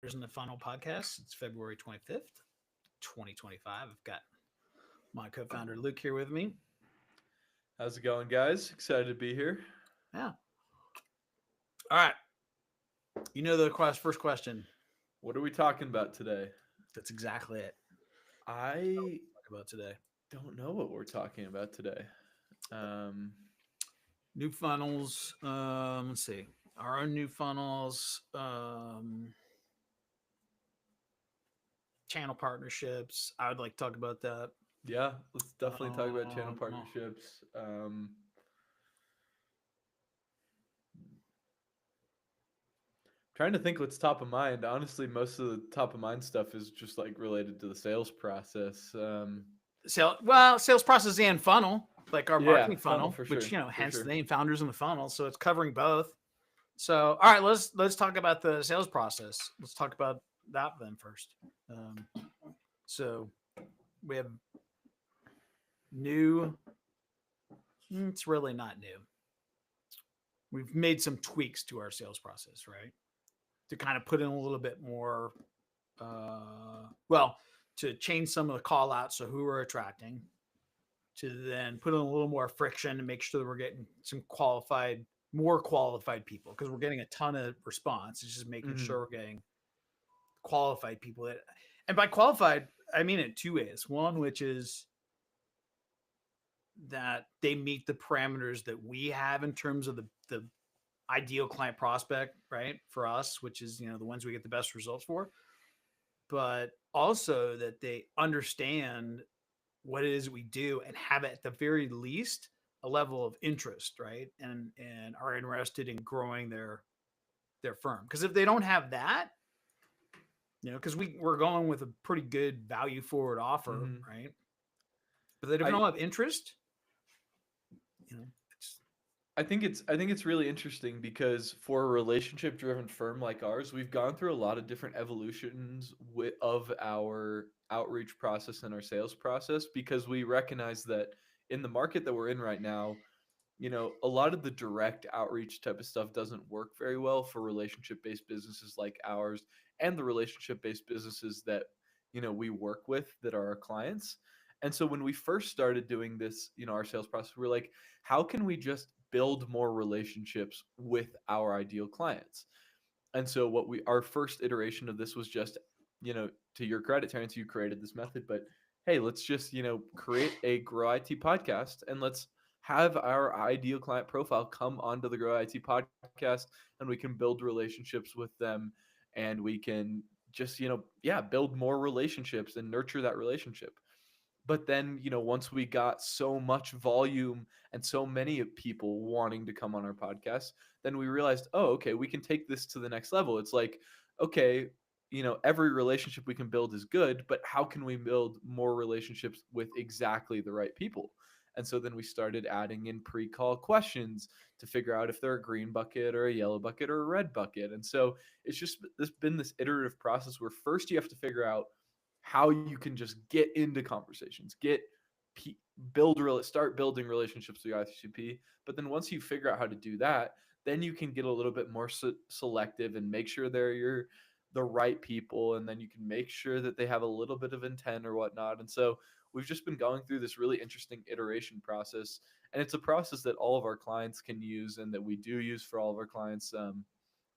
Leaders in the Funnel podcast. It's February 25th, 2025. I've got my co founder Luke here with me. How's it going, guys? Excited to be here. Yeah. All right. You know the first question. What are we talking about today? That's exactly it. I Talk about today. don't know what we're talking about today. Um, New funnels. Let's see. Our own new funnels. Channel partnerships. I would like to talk about that. yeah, let's definitely talk about channel Um, partnerships. Trying to think what's top of mind. Honestly, most of the top of mind stuff is just like related to the sales process. Sales process and funnel, like our Yeah, marketing funnel funnel, for which sure, for hence the sure. name Founders in the Funnel. So it's covering both. So, all right, let's talk about the sales process. Let's talk about that then first. Um, so we have new. It's really not new. We've made some tweaks to our sales process, right, to kind of put in a little bit more. Well, to change some of the call outs, so who we're attracting, to then put in a little more friction and make sure that we're getting some more qualified people because we're getting a ton of response. It's just making Hmm. sure we're getting qualified people that, and by qualified, I mean it two ways. One, which is that they meet the parameters that we have in terms of the ideal client prospect, right? For us, which is, the ones we get the best results for, but also that they understand what it is we do and have at the very least a level of interest, right? And are interested in growing their firm. Because if they don't have that, because we're going with a pretty good value forward offer, Hmm. right? But if they I don't have interest, you know, it's I think it's really interesting because for a relationship driven firm like ours, we've gone through a lot of different evolutions of our outreach process and our sales process because we recognize that in the market that we're in right now, a lot of the direct outreach type of stuff doesn't work very well for relationship based businesses like ours and the relationship based businesses that we work with that are our clients. And so when we first started doing this, our sales process, we are like, how can we just build more relationships with our ideal clients? And so our first iteration of this was just, to your credit, Terrence, you created this method, but hey, let's just, create a Grow IT podcast and let's have our ideal client profile come onto the Grow IT podcast and we can build relationships with them and we can just, yeah, build more relationships and nurture that relationship. But then, once we got so much volume and so many people wanting to come on our podcast, then we realized, oh, okay, we can take this to the next level. It's like, okay, every relationship we can build is good, but how can we build more relationships with exactly the right people? And so then we started adding in pre-call questions to figure out if they're a green bucket or a yellow bucket or a red bucket. And so it's just been this iterative process where first you have to figure out how you can just get into conversations, start building relationships with your ICP. But then once you figure out how to do that, then you can get a little bit more selective and make sure the right people, and then you can make sure that they have a little bit of intent or whatnot. And so we've just been going through this really interesting iteration process, and it's a process that all of our clients can use and that we do use for all of our clients. And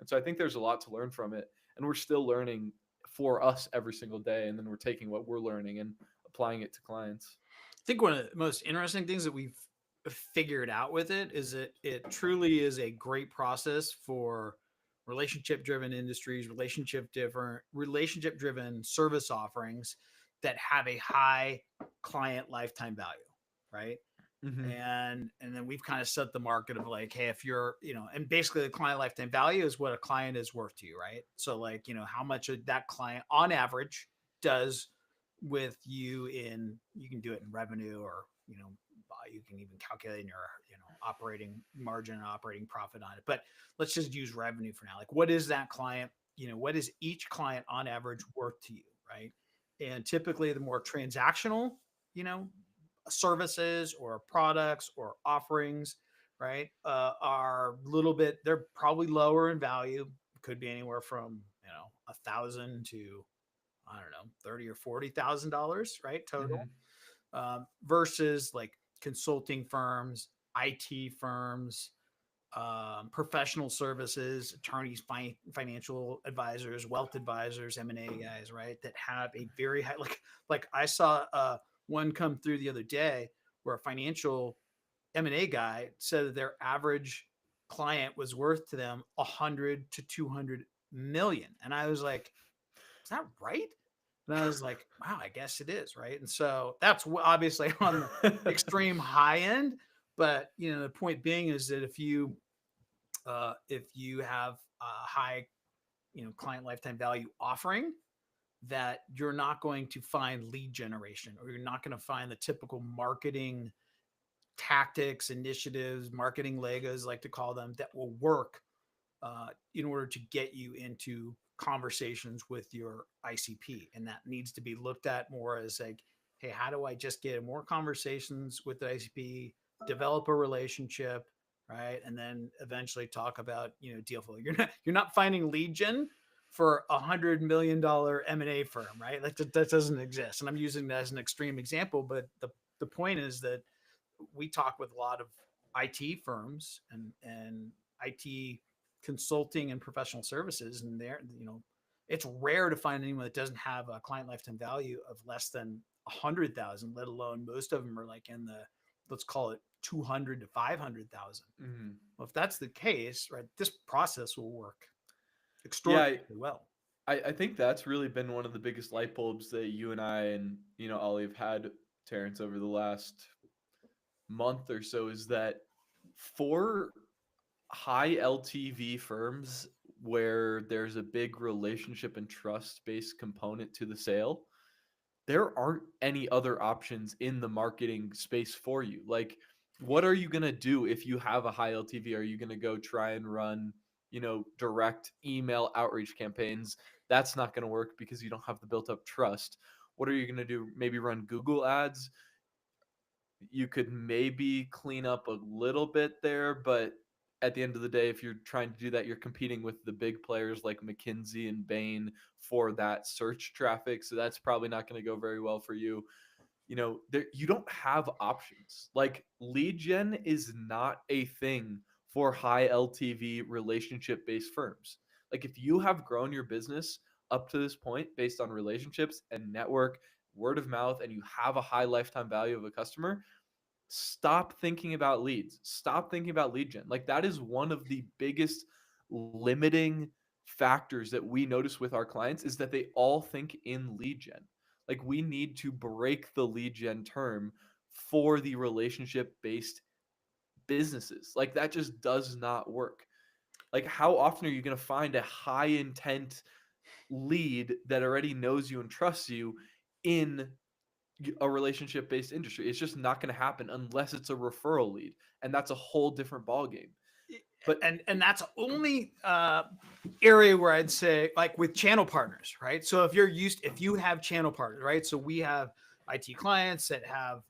so I think there's a lot to learn from it, and we're still learning for us every single day, and then we're taking what we're learning and applying it to clients. I think one of the most interesting things that we've figured out with it is that it truly is a great process for relationship driven industries, relationship driven service offerings that have a high client lifetime value, right? Mm-hmm. And then we've kind of set the market of like, hey, if you're, and basically the client lifetime value is what a client is worth to you, right? So like, how much that client on average does with you in, you can do it in revenue, or you can even calculate in your operating margin and operating profit on it. But let's just use revenue for now. Like, what is that client, what is each client on average worth to you, right? And typically the more transactional, you know services or products or offerings, right, are a little bit, they're probably lower in value. Could be anywhere from $1,000 to, I don't know, 30 or $40,000, right? Total, Hmm. versus like consulting firms, IT firms, professional services, attorneys, financial advisors, wealth advisors, M&A guys, right? That have a very high, like I saw one come through the other day where a financial M&A guy said that their average client was worth to them 100 to 200 million. And I was like, is that right? And I was like, wow, I guess it is, right? And so that's obviously on the extreme high end. But the point being is that if you have a high client lifetime value offering, that you're not going to find lead generation, or you're not going to find the typical marketing tactics, initiatives, marketing legos, like to call them, that will work in order to get you into conversations with your ICP. And that needs to be looked at more as like, hey, how do I just get more conversations with the ICP, develop a relationship, right? And then eventually talk about, deal flow. You're not finding lead gen for $100 million M&A firm, right? Like that doesn't exist. And I'm using that as an extreme example, but the point is that we talk with a lot of IT firms and IT consulting and professional services, and it's rare to find anyone that doesn't have a client lifetime value of less than 100,000, let alone most of them are like in the, let's call it 200 to 500,000. Hmm. Well, if that's the case, right, this process will work Yeah, extraordinarily well. I think that's really been one of the biggest light bulbs that you and I and Ollie have had, Terrence, over the last month or so, is that for high LTV firms where there's a big relationship and trust based component to the sale, there aren't any other options in the marketing space for you. Like, what are you going to do if you have a high LTV? Are you going to go try and run, direct email outreach campaigns? That's not going to work because you don't have the built up trust. What are you going to do? Maybe run Google ads. You could maybe clean up a little bit there, but at the end of the day, if you're trying to do that, you're competing with the big players like McKinsey and Bain for that search traffic. So that's probably not going to go very well for you. You don't have options. Like, lead gen is not a thing for high LTV relationship based firms. Like, if you have grown your business up to this point based on relationships and network, word of mouth, and you have a high lifetime value of a customer, stop thinking about leads. Stop thinking about lead gen. Like, that is one of the biggest limiting factors that we notice with our clients, is that they all think in lead gen. Like, we need to break the lead gen term for the relationship based businesses. Like, that just does not work. Like, how often are you going to find a high intent lead that already knows you and trusts you in a relationship based industry? It's just not going to happen unless it's a referral lead, and that's a whole different ball game. But And that's only area where I'd say, like with channel partners, right? So if you have channel partners, right? So we have IT clients that have,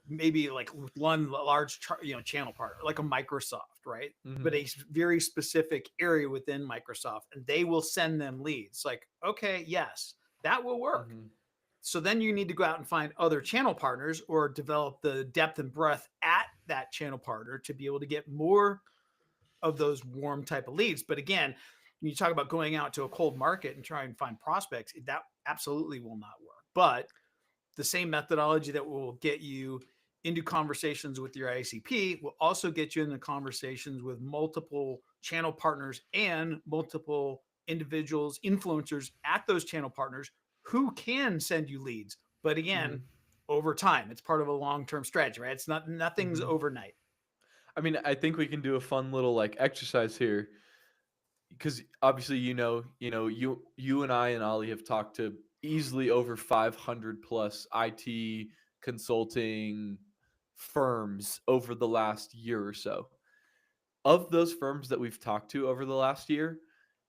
maybe like one large, channel partner, like a Microsoft, right? But a very specific area within Microsoft, and they will send them leads. Like, okay, yes, that will work. So then you need to go out and find other channel partners, or develop the depth and breadth at that channel partner to be able to get more of those warm type of leads. But again, when you talk about going out to a cold market and try and find prospects, that absolutely will not work. But the same methodology that will get you into conversations with your ICP will also get you into conversations with multiple channel partners and multiple individuals, influencers at those channel partners who can send you leads. But again, over time, it's part of a long-term strategy, right? It's nothing's overnight. I mean, I think we can do a fun little like exercise here, because obviously, you and I and Ollie have talked to easily over 500 plus IT consulting firms over the last year or so. Of those firms that we've talked to over the last year,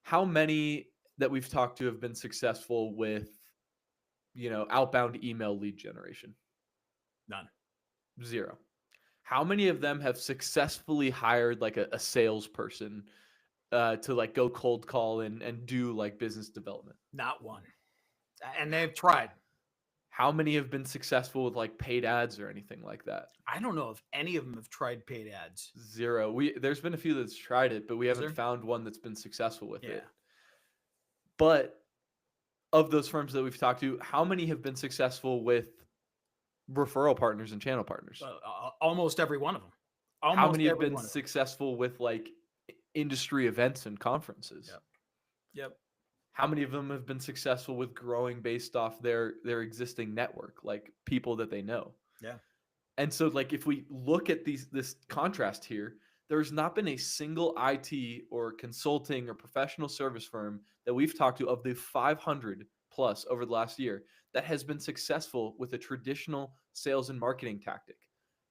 how many that we've talked to have been successful with, outbound email lead generation? None. Zero. How many of them have successfully hired like a salesperson to like go cold call and do like business development? Not one. And they've tried. How many have been successful with like paid ads or anything like that? I don't know if any of them have tried paid ads. Zero. There's been a few that's tried it, but we Is haven't there? found one that's been successful with Yeah. it. But of those firms that we've talked to, how many have been successful with referral partners and channel partners? Almost every one of them. How Almost many have every been one of them. successful with like industry events and conferences? Yep. Yep. How many of them have been successful with growing based off their existing network, like people that they know? Yeah. And so like if we look at this contrast here, there's not been a single IT or consulting or professional service firm that we've talked to of the 500 plus over the last year that has been successful with a traditional sales and marketing tactic,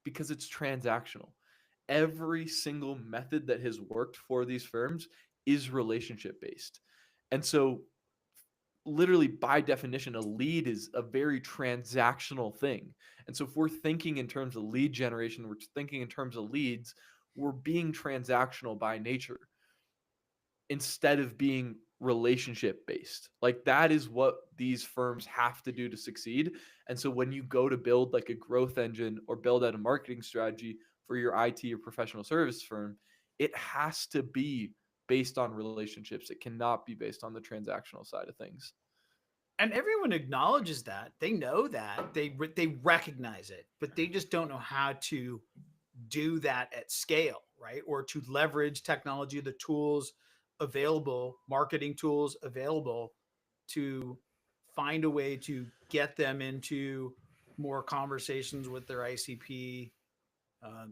because it's transactional. Every single method that has worked for these firms is relationship based. And so literally by definition, a lead is a very transactional thing. And so if we're thinking in terms of lead generation, we're thinking in terms of leads, we're being transactional by nature instead of being relationship based. Like that is what these firms have to do to succeed. And so when you go to build like a growth engine or build out a marketing strategy for your IT or professional service firm, it has to be based on relationships. It cannot be based on the transactional side of things. And everyone acknowledges that. They know that. They recognize it, but they just don't know how to do that at scale, right? Or to leverage technology, the tools available, marketing tools available to find a way to get them into more conversations with their ICP,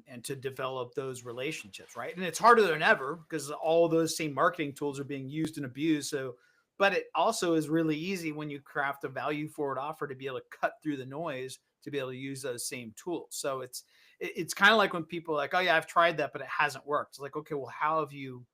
and to develop those relationships, right? And it's harder than ever because all those same marketing tools are being used and abused. So, but it also is really easy when you craft a value forward offer to be able to cut through the noise to be able to use those same tools. So it's kind of like when people are like, oh yeah, I've tried that, but it hasn't worked. It's like, okay, well, how have you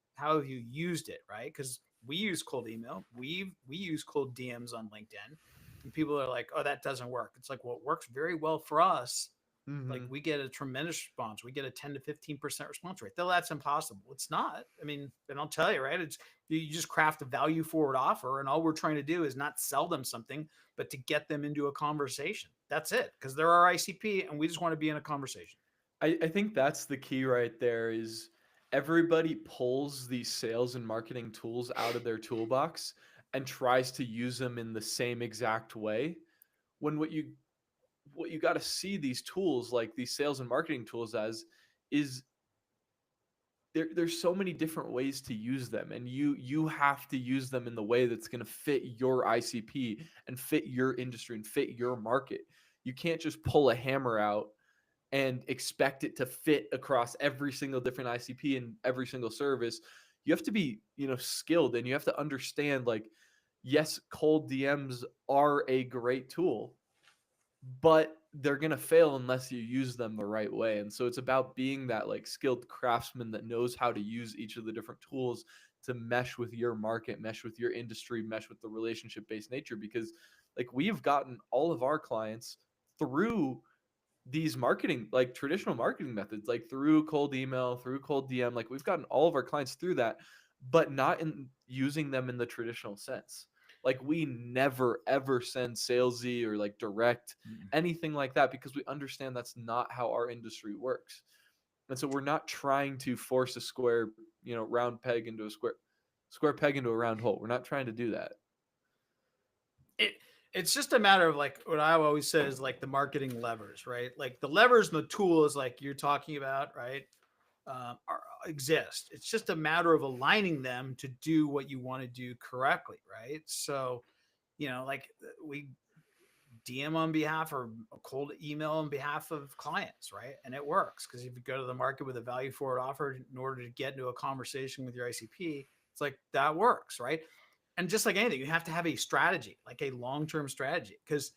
used it, right? Because we use cold email, we use cold DMs on LinkedIn, and people are like, oh, that doesn't work. It's like, well, it works very well for us. Like Mm-hmm. we get a tremendous response. We get a 10 to 15% response rate. Though that's impossible. It's not. I mean, and I'll tell you, right? It's you just craft a value forward offer, and all we're trying to do is not sell them something, but to get them into a conversation. That's it. Because they're our ICP, and we just want to be in a conversation. I think that's the key right there is everybody pulls these sales and marketing tools out of their toolbox and tries to use them in the same exact way. When what you got to see these tools like these sales and marketing tools as is there's so many different ways to use them, and you have to use them in the way that's going to fit your ICP and fit your industry and fit your market. You can't just pull a hammer out and expect it to fit across every single different ICP and every single service. You have to be, skilled, and you have to understand like yes, cold DMs are a great tool, but they're going to fail unless you use them the right way. And so it's about being that like skilled craftsman that knows how to use each of the different tools to mesh with your market, mesh with your industry, mesh with the relationship based nature. Because like we have gotten all of our clients through these marketing, like traditional marketing methods, like through cold email, through cold DM, like we've gotten all of our clients through that, but not in using them in the traditional sense. Like we never ever send salesy or like direct Mm. anything like that because we understand that's not how our industry works. And so we're not trying to force a square, round peg into a square peg into a round hole. We're not trying to do that. It it's just a matter of like what I always say is like the marketing levers, right? Like the levers and the tools, like you're talking about, right? Exist. It's just a matter of aligning them to do what you want to do correctly, right? So, like we DM on behalf or a cold email on behalf of clients, right? And it works because if you go to the market with a value forward offer in order to get into a conversation with your ICP, it's like that works, right? And just like anything, you have to have a strategy, like a long-term strategy. Because,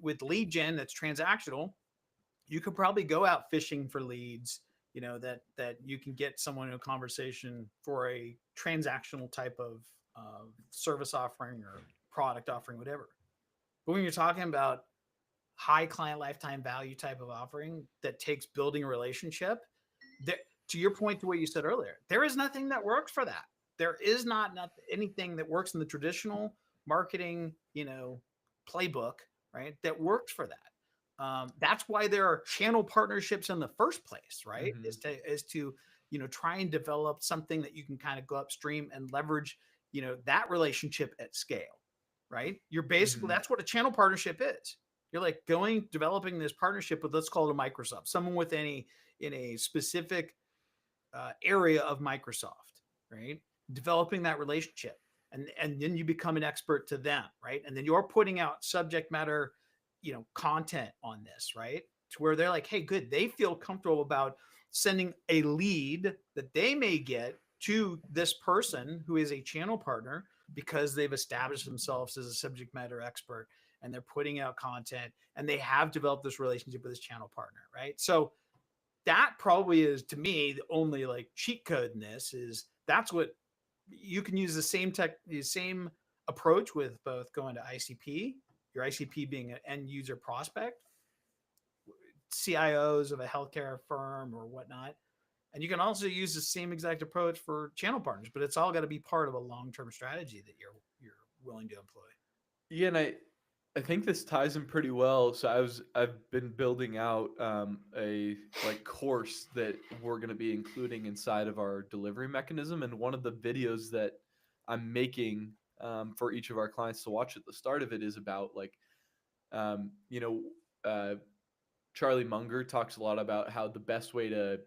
with lead gen that's transactional, you could probably go out fishing for leads, that you can get someone in a conversation for a transactional type of service offering or product offering, whatever. But when you're talking about high client lifetime value type of offering that takes building a relationship, to your point to what you said earlier, there is nothing that works for that. There is not anything that works in the traditional marketing, playbook, right? That works for that. That's why there are channel partnerships in the first place, right? Mm-hmm. Is to try and develop something that you can kind of go upstream and leverage, that relationship at scale, right? You're basically, Mm-hmm. that's what a channel partnership is. You're like developing this partnership with, let's call it a Microsoft, someone with any in a specific area of Microsoft, right? Developing that relationship, and then you become an expert to them, right? And then you're putting out subject matter, content on this, right? To where they're like, hey, good, they feel comfortable about sending a lead that they may get to this person who is a channel partner because they've established themselves as a subject matter expert and they're putting out content and they have developed this relationship with this channel partner, right? So that probably is, to me, the only like cheat code in this is that's what you can use the same approach with both going to ICP, your ICP being an end user prospect, CIOs of a healthcare firm or whatnot. And you can also use the same exact approach for channel partners, but it's all got to be part of a long-term strategy that you're willing to employ. Yeah, and I think this ties in pretty well. So I've been building out a like course that we're going to be including inside of our delivery mechanism, and one of the videos that I'm making for each of our clients to watch at the start of it is about like um, you know uh, Charlie Munger talks a lot about how the best way to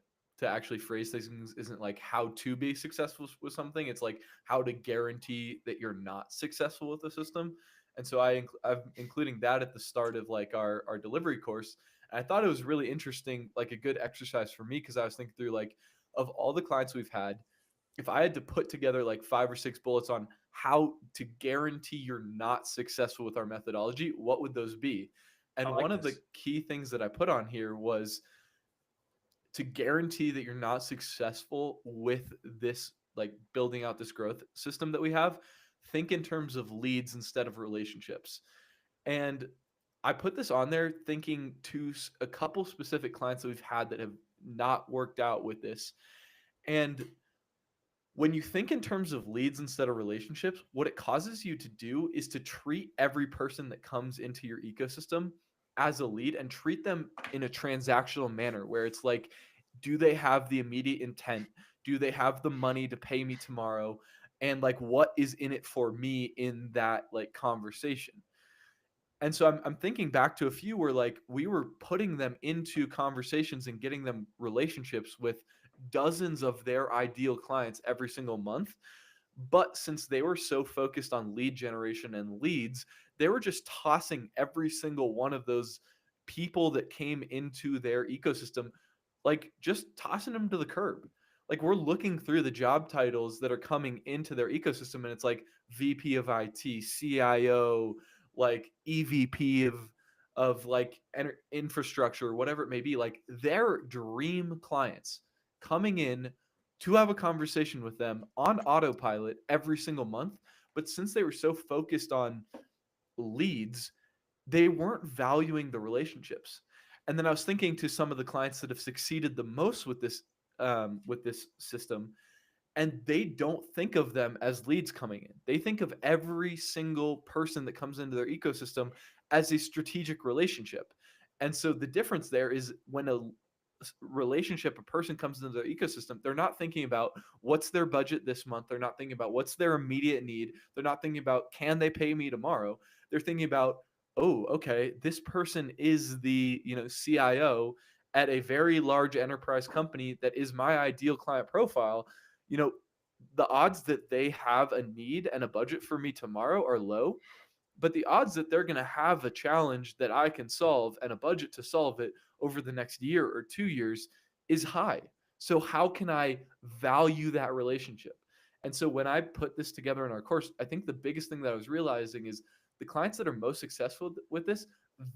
actually phrase things isn't like how to be successful with something. It's like how to guarantee that you're not successful with the system. And so I'm including that at the start of like our delivery course. And I thought it was really interesting, like a good exercise for me because I was thinking through like of all the clients we've had, if I had to put together like 5 or 6 bullets on how to guarantee you're not successful with our methodology, what would those be? I And like one of the this. key things that I put on here was to guarantee that you're not successful with this, like building out this growth system that we have, think in terms of leads instead of relationships. And I put this on there thinking to a couple specific clients that we've had that have not worked out with this. And when you think in terms of leads instead of relationships, what it causes you to do is to treat every person that comes into your ecosystem as a lead and treat them in a transactional manner where it's like, do they have the immediate intent? Do they have the money to pay me tomorrow? And like, what is in it for me in that like conversation? And so I'm thinking back to a few where like we were putting them into conversations and getting them relationships with dozens of their ideal clients every single month. But since they were so focused on lead generation and leads, they were just tossing every single one of those people that came into their ecosystem, like just tossing them to the curb. Like we're looking through the job titles that are coming into their ecosystem, and it's like VP of IT, CIO, like EVP of like infrastructure, whatever it may be. Like their dream clients coming in to have a conversation with them on autopilot every single month. But since they were so focused on leads, they weren't valuing the relationships. And then I was thinking to some of the clients that have succeeded the most with this system, and they don't think of them as leads coming in. They think of every single person that comes into their ecosystem as a strategic relationship. And so the difference there is when relationship, a person comes into their ecosystem, they're not thinking about what's their budget this month. They're not thinking about what's their immediate need. They're not thinking about can they pay me tomorrow. They're thinking about, oh, okay, this person is the CIO at a very large enterprise company that is my ideal client profile. you know the odds that they have a need and a budget for me tomorrow are low, but the odds that they're going to have a challenge that I can solve and a budget to solve it over the next year or 2 years is high. So how can I value that relationship? And so when I put this together in our course, I think the biggest thing that I was realizing is the clients that are most successful with this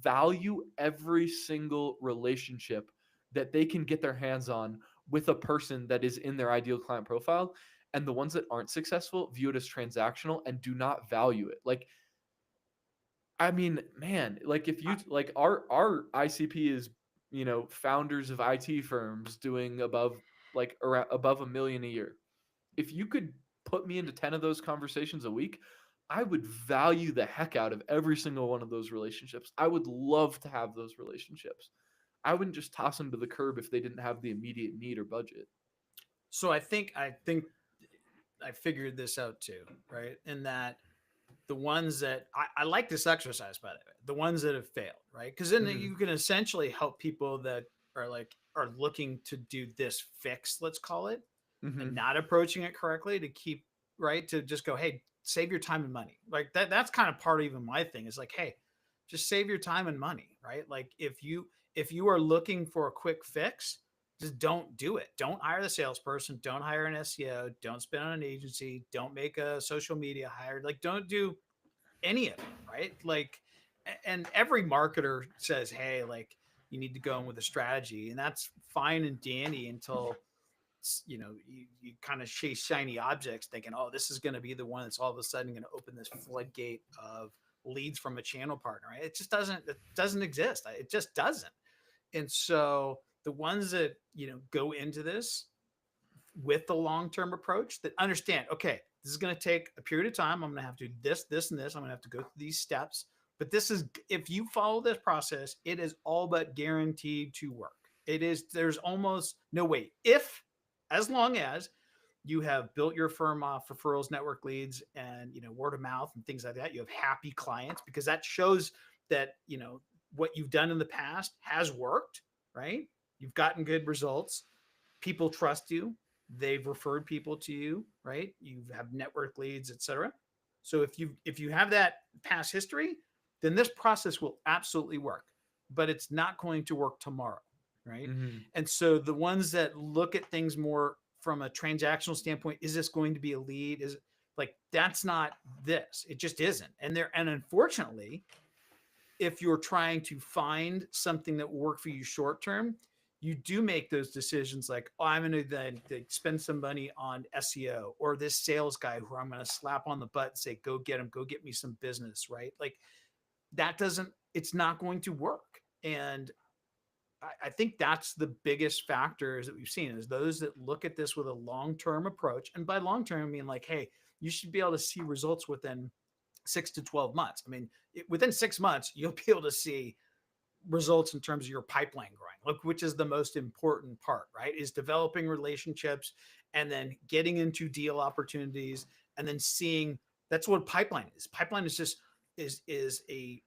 value every single relationship that they can get their hands on with a person that is in their ideal client profile. And the ones that aren't successful view it as transactional and do not value it. Like, I mean, man, like if you like our ICP is, founders of IT firms doing above like around above $1 million a year. If you could put me into 10 of those conversations a week, I would value the heck out of every single one of those relationships. I would love to have those relationships. I wouldn't just toss them to the curb if they didn't have the immediate need or budget. So I think I figured this out too, right? In that the ones that I like this exercise, by the way, the ones that have failed, right? Because then Mhm. you can essentially help people that are looking to do this fix, let's call it, and Mhm. not approaching it correctly to keep right to just go, hey, save your time and money. Like that's kind of part of even my thing is like, hey, just save your time and money, right? Like if you are looking for a quick fix, just don't do it. Don't hire the salesperson. Don't hire an SEO. Don't spend on an agency. Don't make a social media hire. Like, don't do any of it, right? Like, and every marketer says, hey, like, you need to go in with a strategy, and that's fine and dandy until you kind of chase shiny objects, thinking, oh, this is going to be the one that's all of a sudden going to open this floodgate of leads from a channel partner. Right? It doesn't exist. It just doesn't. And so the ones that go into this with the long-term approach that understand, okay, this is going to take a period of time. I'm going to have to do this and this. I'm going to have to go through these steps. But this is, if you follow this process, it is all but guaranteed to work. It is, there's almost no way. As long as you have built your firm off referrals, network leads, and word of mouth and things like that, you have happy clients because that shows that what you've done in the past has worked, right? You've gotten good results. People trust you. They've referred people to you, right? You have network leads, etc. So if you have that past history, then this process will absolutely work, but it's not going to work tomorrow, right? Mhm. And so the ones that look at things more from a transactional standpoint, is this going to be a lead? Is like that's not this. It just isn't. And unfortunately, if you're trying to find something that will work for you short term, you do make those decisions like, oh, I'm going to then spend some money on SEO or this sales guy who I'm going to slap on the butt and say, go get him, go get me some business, right? Like it's not going to work. And I think that's the biggest factors that we've seen is those that look at this with a long-term approach. And by long-term, I mean like, hey, you should be able to see results within 6 to 12 months. I mean, within 6 months, you'll be able to see results in terms of your pipeline growing, look, which is the most important part, right? Is developing relationships and then getting into deal opportunities and then seeing that's what pipeline is. Pipeline is just is a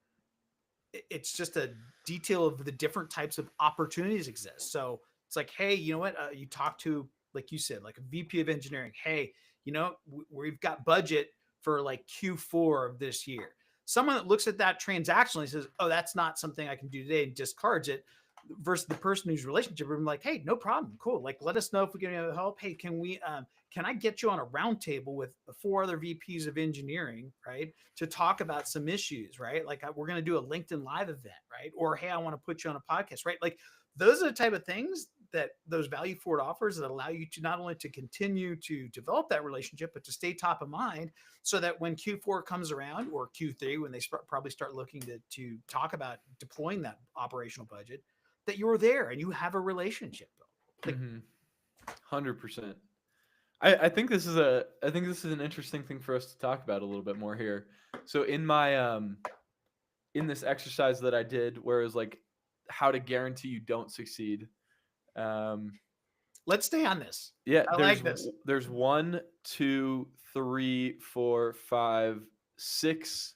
it's just a detail of the different types of opportunities exist. So it's like, hey, you know what? You talk to, like you said, like a VP of engineering. Hey, we've got budget for like Q4 of this year. Someone that looks at that transactionally says, oh, that's not something I can do today and discards it. Versus the person whose relationship, I'm like, hey, no problem, cool. Like, let us know if we can help. Hey, can I get you on a roundtable with the 4 other VPs of engineering, right, to talk about some issues, right? Like we're going to do a LinkedIn Live event, right? Or hey, I want to put you on a podcast, right? Like those are the type of things that those value forward offers that allow you to not only to continue to develop that relationship, but to stay top of mind, so that when Q4 comes around or Q3, when they probably start looking to talk about deploying that operational budget, that you're there and you have a relationship built. Like, 100%. I think this is an interesting thing for us to talk about a little bit more here. So in this exercise that I did, where it was like how to guarantee you don't succeed. Um, let's stay on this. yeah, I like this. there's one, two, three, four, five, six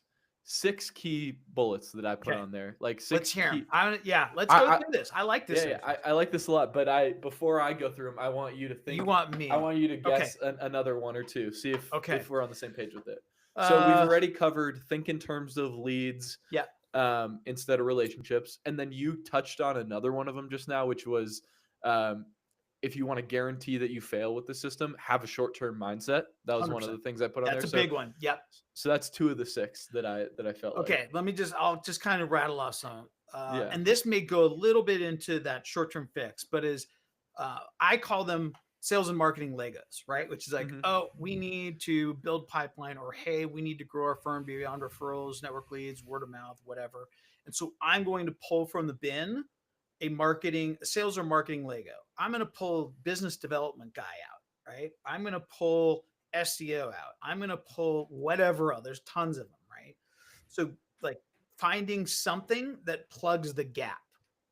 key bullets that I put Okay, on there. Like let's six hear them. key. Yeah, let's go I through this. I like this. Yeah, So yeah, far. I like this a lot. But before I go through them, I want you to You think. want I me? want you to Okay. guess another one or two. See Okay. if we're on the same page with it. So we've Uh, already covered think in terms of leads, yeah. instead of relationships, and then you touched on another one of them just now, which was um, if you want to guarantee that you fail with the system, have a short term mindset. That was one of 100%. the things I put on there. That's a big one. Yep. So that's two of the six that I felt like. Okay. I'll just kind of rattle off some. Yeah. And this may go a little bit into that short term fix, but I call them sales and marketing Legos, right? Which is like, Mhm. oh, we need to build pipeline, or hey, we need to grow our firm beyond referrals, network leads, word of mouth, whatever. And so I'm going to pull from the bin a sales or marketing Lego. I'm going to pull business development guy out, right? I'm going to pull SEO out. I'm going to pull whatever else. There's tons of them, right? So like finding something that plugs the gap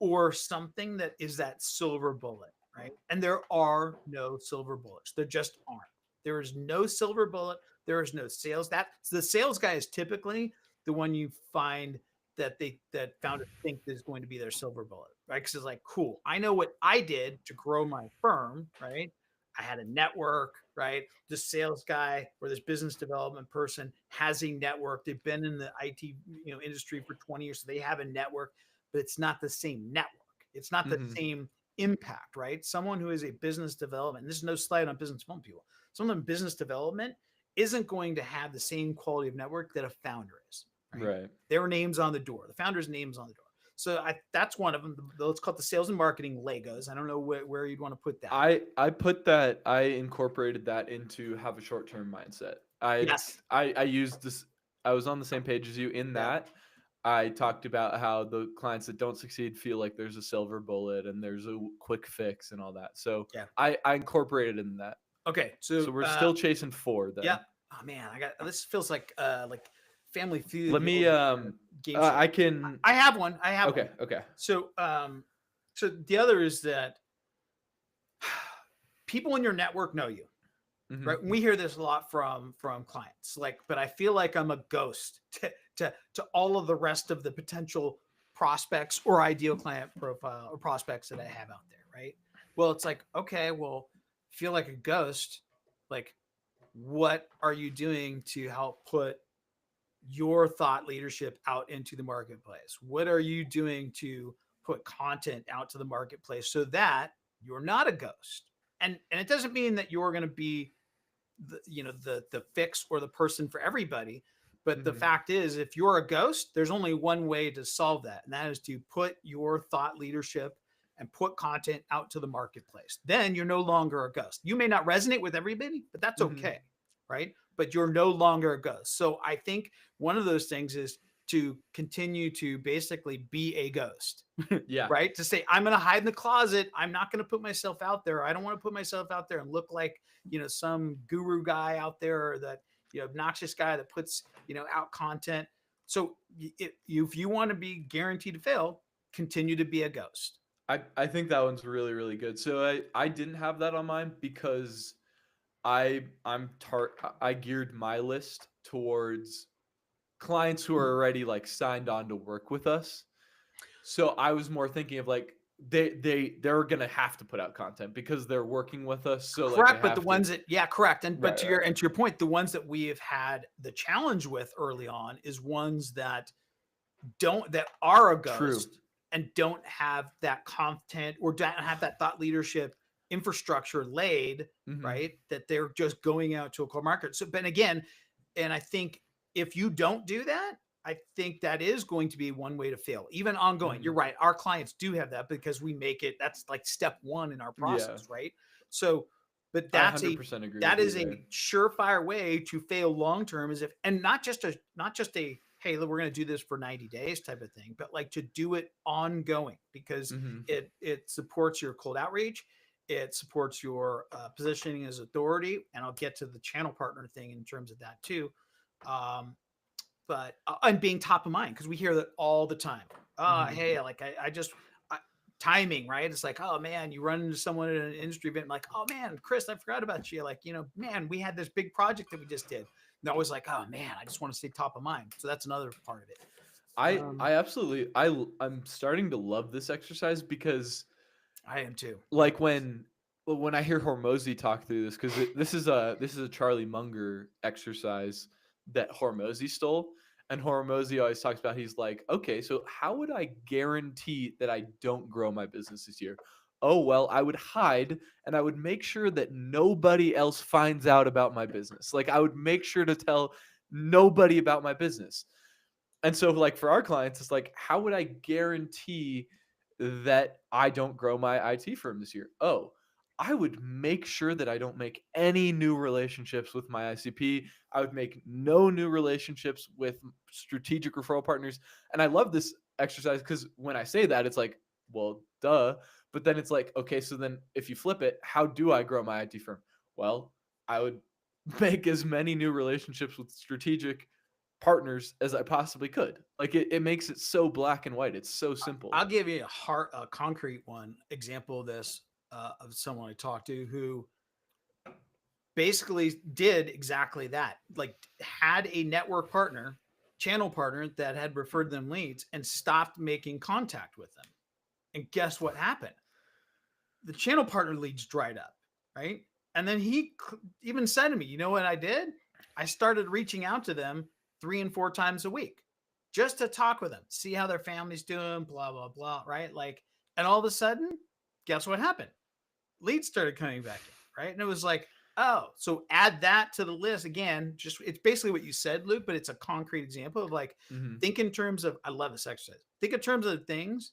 or something that is that silver bullet, right? And there are no silver bullets. There just aren't. There is no silver bullet. There is no sales. That the sales guy is typically the one you find that founders think is going to be their silver bullet, right? Because it's like, cool, I know what I did to grow my firm, right? I had a network, right? This sales guy or this business development person has a network. They've been in the IT, industry for 20 years, so they have a network, but it's not the same network. It's not the Mm-hmm. same impact, right? Someone who is a business development, and this is no slight on business development people. Someone in business development isn't going to have the same quality of network that a founder is, right? Right. Their name's on the door. The founder's name's on the door. So that's one of them. Let's call it the sales and marketing Legos. I don't know where you'd want to put that. I incorporated that into have a short-term mindset. Yes. I used this. I was on the same page as you in Yeah. that. I talked about how the clients that don't succeed feel like there's a silver bullet and there's a quick fix and all that. So Yeah. I incorporated in that. Okay. So we're still chasing 4 then. Yeah. Oh man, this feels like Family Feud. Let me game show. I can I have one. Okay. So so the other is that people in your network know you. Mhm. Right. We hear this a lot from clients, like, but I feel like I'm a ghost to all of the rest of the potential prospects or ideal client profile or prospects that I have out there. Right. Well, it's like, okay, well, feel like a ghost. Like, what are you doing to help put your thought leadership out into the marketplace? What are you doing to put content out to the marketplace so that you're not a ghost? And it doesn't mean that you're going to be the fix or the person for everybody, but the fact is, if you're a ghost, there's only one way to solve that, and that is to put your thought leadership and put content out to the marketplace. Then you're no longer a ghost. You may not resonate with everybody, but that's okay, right? But you're no longer a ghost. So I think one of those things is to continue to basically be a ghost. Yeah. Right? To say, I'm going to hide in the closet. I'm not going to put myself out there. I don't want to put myself out there and look like, some guru guy out there, or that, obnoxious guy that puts, out content. So if you want to be guaranteed to fail, continue to be a ghost. I think that one's really, really good. So I didn't have that on mine because I geared my list towards clients who are already like signed on to work with us. So I was more thinking of like they're gonna have to put out content because they're working with us. So correct, but the ones that correct. And but Right, to your point, the ones that we have had the challenge with early on is ones that are a ghost. True. And don't have that content or don't have that thought leadership infrastructure laid, right? That they're just going out to a cold market. So, but again, and I think if you don't do that, I think that is going to be one way to fail, even ongoing. You're right. Our clients do have that because we make it, that's like step one in our process, right? So, but that's a surefire way to fail long term, is if, and not just a hey, we're going to do this for 90 days type of thing, but like to do it ongoing, because it supports your cold outreach. It supports your positioning as authority. And I'll get to the channel partner thing in terms of that too. But and being top of mind, because we hear that all the time. Hey, like timing, right? It's like, oh man, you run into someone at an industry event, like, oh man, Chris, I forgot about you. Like, man, we had this big project that we just did. And always like, oh man, I just want to stay top of mind. So that's another part of it. I absolutely, I'm starting to love this exercise because I am too. Like when I hear Hormozi talk through this, because this is a Charlie Munger exercise that Hormozi stole. And Hormozi always talks about, he's like, okay, so how would I guarantee that I don't grow my business this year? Oh, well, I would hide and I would make sure that nobody else finds out about my business. Like I would make sure to tell nobody about my business. And so like for our clients, it's like, how would I guarantee that I don't grow my IT firm this year? Oh, I would make sure that I don't make any new relationships with my ICP. I would make no new relationships with strategic referral partners. And I love this exercise because when I say that, it's like, well, duh. But then it's like, okay, so then if you flip it, how do I grow my IT firm? Well, I would make as many new relationships with strategic partners as I possibly could. Like it makes it so black and white. It's so simple. I'll give you a concrete one example of this, of someone I talked to who basically did exactly that. Like, had a network partner, channel partner that had referred them leads and stopped making contact with them. And guess what happened? The channel partner leads dried up, right? And then he even said to me, you know what I did? I started reaching out to them 3 and 4 times a week just to talk with them, see how their family's doing, blah, blah, blah, right? Like, and all of a sudden, guess what happened? Leads started coming back in, right? And it was like, oh, so add that to the list again. Just it's basically what you said, Luke, but it's a concrete example of like, Mhm. think in terms of, I love this exercise. Think in terms of the things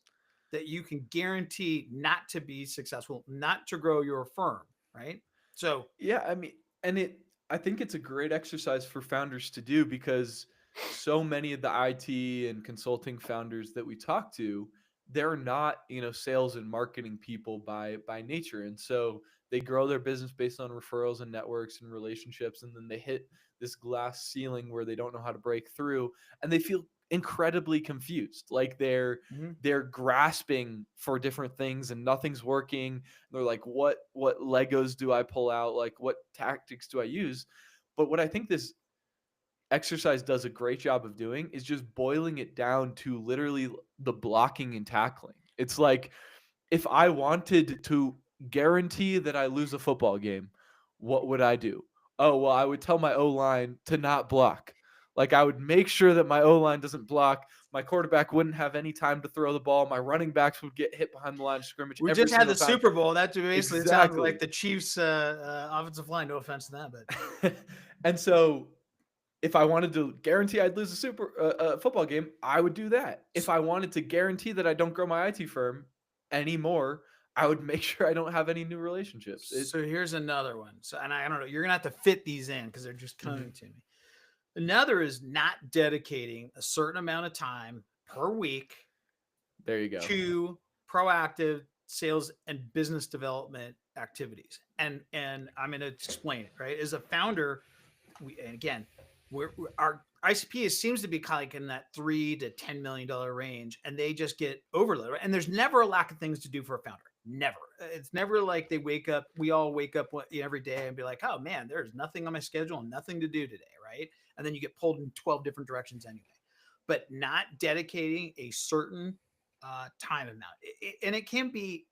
that you can guarantee not to be successful, not to grow your firm, right? So, Yeah, I mean, and I think it's a great exercise for founders to do because so many of the IT and consulting founders that we talk to, they're not, sales and marketing people by nature. And so they grow their business based on referrals and networks and relationships, and then they hit this glass ceiling where they don't know how to break through, and they feel incredibly confused. Like mhm. they're grasping for different things and nothing's working. They're like, what Legos do I pull out? Like, what tactics do I use? But what I think this exercise does a great job of doing is just boiling it down to literally the blocking and tackling. It's like, if I wanted to guarantee that I lose a football game, what would I do? Oh, well, I would tell my O line to not block. Like, I would make sure that my O line doesn't block. My quarterback wouldn't have any time to throw the ball. My running backs would get hit behind the line of scrimmage We every just had single the time. Super Bowl. That basically it sounds like Exactly. the Chiefs' offensive line. No offense to that, but And so if I wanted to guarantee I'd lose a football game, I would do that. If I wanted to guarantee that I don't grow my IT firm anymore, I would make sure I don't have any new relationships. so here's another one. So, and I don't know, you're gonna have to fit these in because they're just coming Mhm. to me. Another is not dedicating a certain amount of time per week There you go. to proactive sales and business development activities. And I'm going to explain it, right? As a founder, and again, our ICP seems to be kind of like in that $3 to $10 million range, and they just get overloaded. And there's never a lack of things to do for a founder. Never. It's never like they wake up. We all wake up every day and be like, "Oh man, there's nothing on my schedule and nothing to do today," right? And then you get pulled in 12 different directions anyway. But not dedicating a certain time amount, and it can be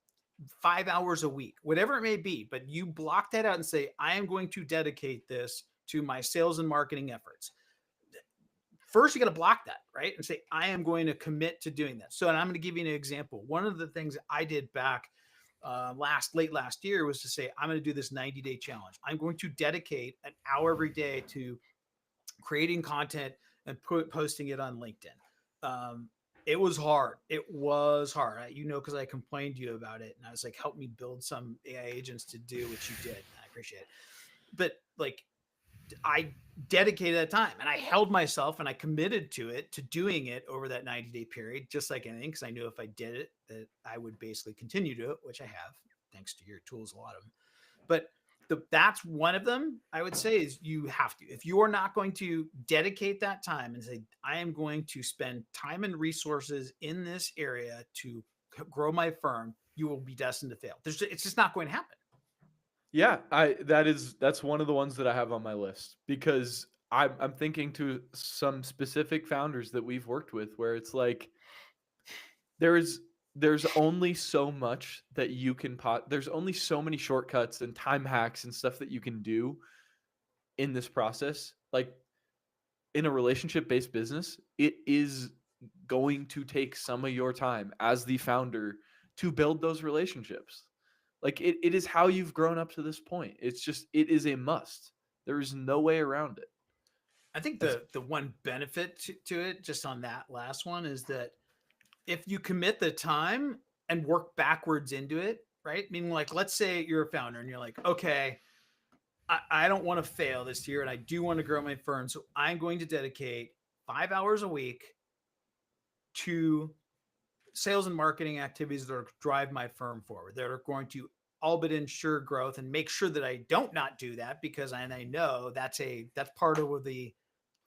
5 hours a week, whatever it may be. But you block that out and say, "I am going to dedicate this to my sales and marketing efforts." First, you got to block that, right? And say, I am going to commit to doing that. So, and I'm going to give you an example. One of the things I did back late last year was to say, I'm going to do this 90-day challenge. I'm going to dedicate an hour every day to creating content and posting it on LinkedIn. It was hard. It was hard. Because I complained to you about it, and I was like, help me build some AI agents to do what you did. I appreciate it. But like, I dedicated that time and I held myself and I committed to it, to doing it over that 90-day period, just like anything, because I knew if I did it, that I would basically continue to do it, which I have, thanks to your tools, a lot of them. But that's one of them. I would say is you have to, if you are not going to dedicate that time and say, I am going to spend time and resources in this area to grow my firm, you will be destined to fail. It's just not going to happen. Yeah, that's one of the ones that I have on my list because I'm thinking to some specific founders that we've worked with where it's like there's there's only so much that you can there's only so many shortcuts and time hacks and stuff that you can do in this process. Like in a relationship based business, it is going to take some of your time as the founder to build those relationships. Like it is how you've grown up to this point. It is a must. There is no way around it. I think As the one benefit to it, just on that last one, is that if you commit the time and work backwards into it, right? Meaning, like, let's say you're a founder and you're like, okay, I don't want to fail this year and I do want to grow my firm. So I'm going to dedicate 5 hours a week to sales and marketing activities that are drive my firm forward, that are going to all but ensure growth and make sure that I don't not do that, because I know that's part of the,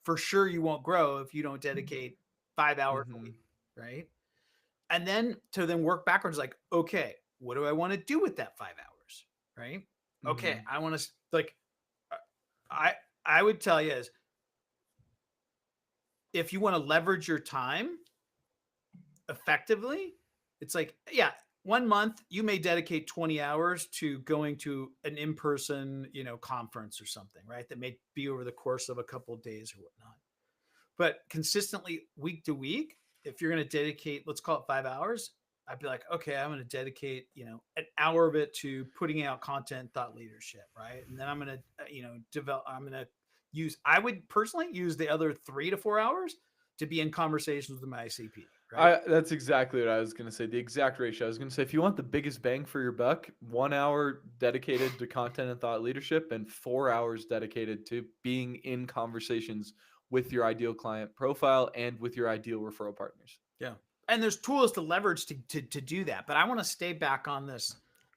for sure you won't grow if you don't dedicate 5 hours a Mm-hmm. week, right? And then to then work backwards, like, okay, what do I want to do with that 5 hours, right? Okay, Mm-hmm. I want to like, uh, I I would tell you is, if you want to leverage your time effectively, it's like, yeah, 1 month you may dedicate 20 hours to going to an in-person, conference or something, right? That may be over the course of a couple of days or whatnot. But consistently week to week, if you're going to dedicate, let's call it 5 hours, I'd be like, okay, I'm going to dedicate, an hour of it to putting out content, thought leadership, right? And then I'm going to, I'm going to I would personally use the other 3 to 4 hours to be in conversations with my ICP, right? That's exactly what I was going to say. The exact ratio. I was going to say, if you want the biggest bang for your buck, 1 hour dedicated to content and thought leadership, and 4 hours dedicated to being in conversations with your ideal client profile and with your ideal referral partners. Yeah. And there's tools to leverage to do that. But I want to stay back on this,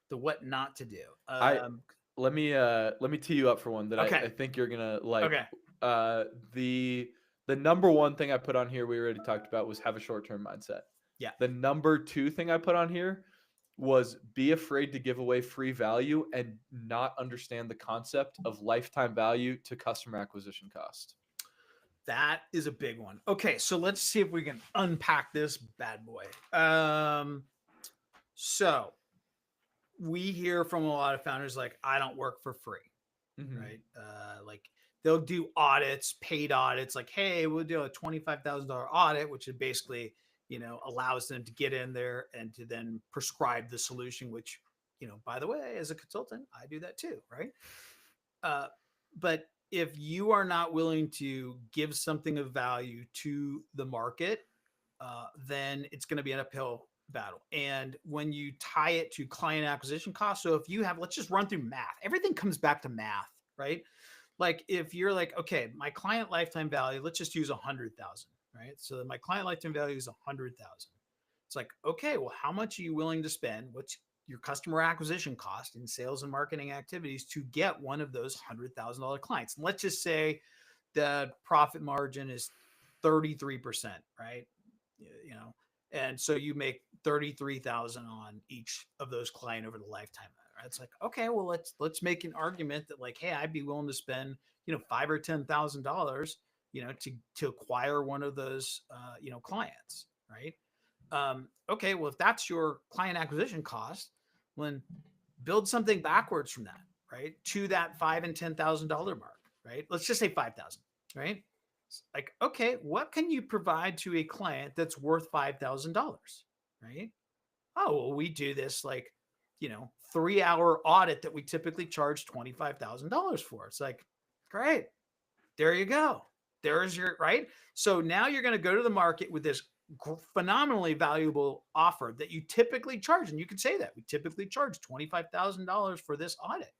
the what not to do. I let me tee you up for one that Okay. I think you're gonna like. Okay. Uh, the number one thing I put on here we already talked about was have a short term mindset. Yeah. The number two thing I put on here was be afraid to give away free value and not understand the concept of lifetime value to customer acquisition cost. That is a big one. Okay, so let's see if we can unpack this bad boy. So we hear from a lot of founders like, I don't work for free, Mm-hmm. right? Like they'll do audits, paid audits, like, hey, we'll do a $25,000 audit, which is basically, allows them to get in there and to then prescribe the solution, which, by the way, as a consultant, I do that too, right? But if you are not willing to give something of value to the market, then it's going to be an uphill battle. And when you tie it to client acquisition costs, so if you have, let's just run through math, everything comes back to math, right? Like if you're like, okay, my client lifetime value, let's just use 100,000, right? So my client lifetime value is 100,000. It's like, okay, well, how much are you willing to spend? What's your customer acquisition cost in sales and marketing activities to get one of those $100,000 clients? And let's just say the profit margin is 33%, right? And so you make 33,000 on each of those client over the lifetime. Right? It's like, okay, well, let's make an argument that like, hey, I'd be willing to spend, five or $10,000, to acquire one of those, clients, right? Okay, well, if that's your client acquisition cost, then build something backwards from that, right? To that $5,000 and $10,000 mark, right? Let's just say 5,000, right? It's like, okay, what can you provide to a client that's worth $5,000, right? Oh, well, we do this like, 3-hour audit that we typically charge $25,000 for. It's like, great, there you go. There's your right. So now you're going to go to the market with this phenomenally valuable offer that you typically charge. And you can say that we typically charge $25,000 for this audit.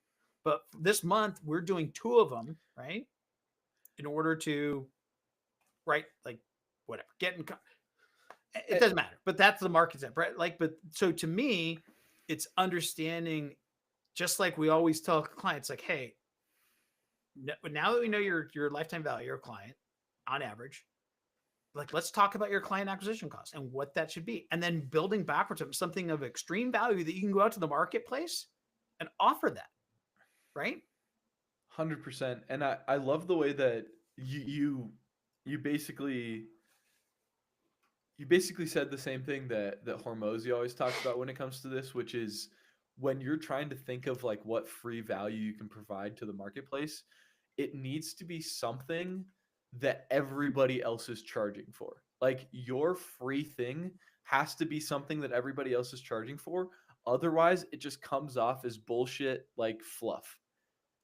But this month we're doing 2 of them, right? In order to, right, like whatever, it Eh, doesn't matter. But that's the market's at, right? Like, but so to me, it's understanding, just like we always tell clients, like, hey, now that we know your lifetime value, your client on average, like let's talk about your client acquisition costs and what that should be, and then building backwards of something of extreme value that you can go out to the marketplace and offer that, right? 100%. And I love the way that you basically said the same thing that Hormozy always talks about when it comes to this, which is when you're trying to think of like what free value you can provide to the marketplace, it needs to be something that everybody else is charging for. Like your free thing has to be something that everybody else is charging for. Otherwise, it just comes off as bullshit like fluff.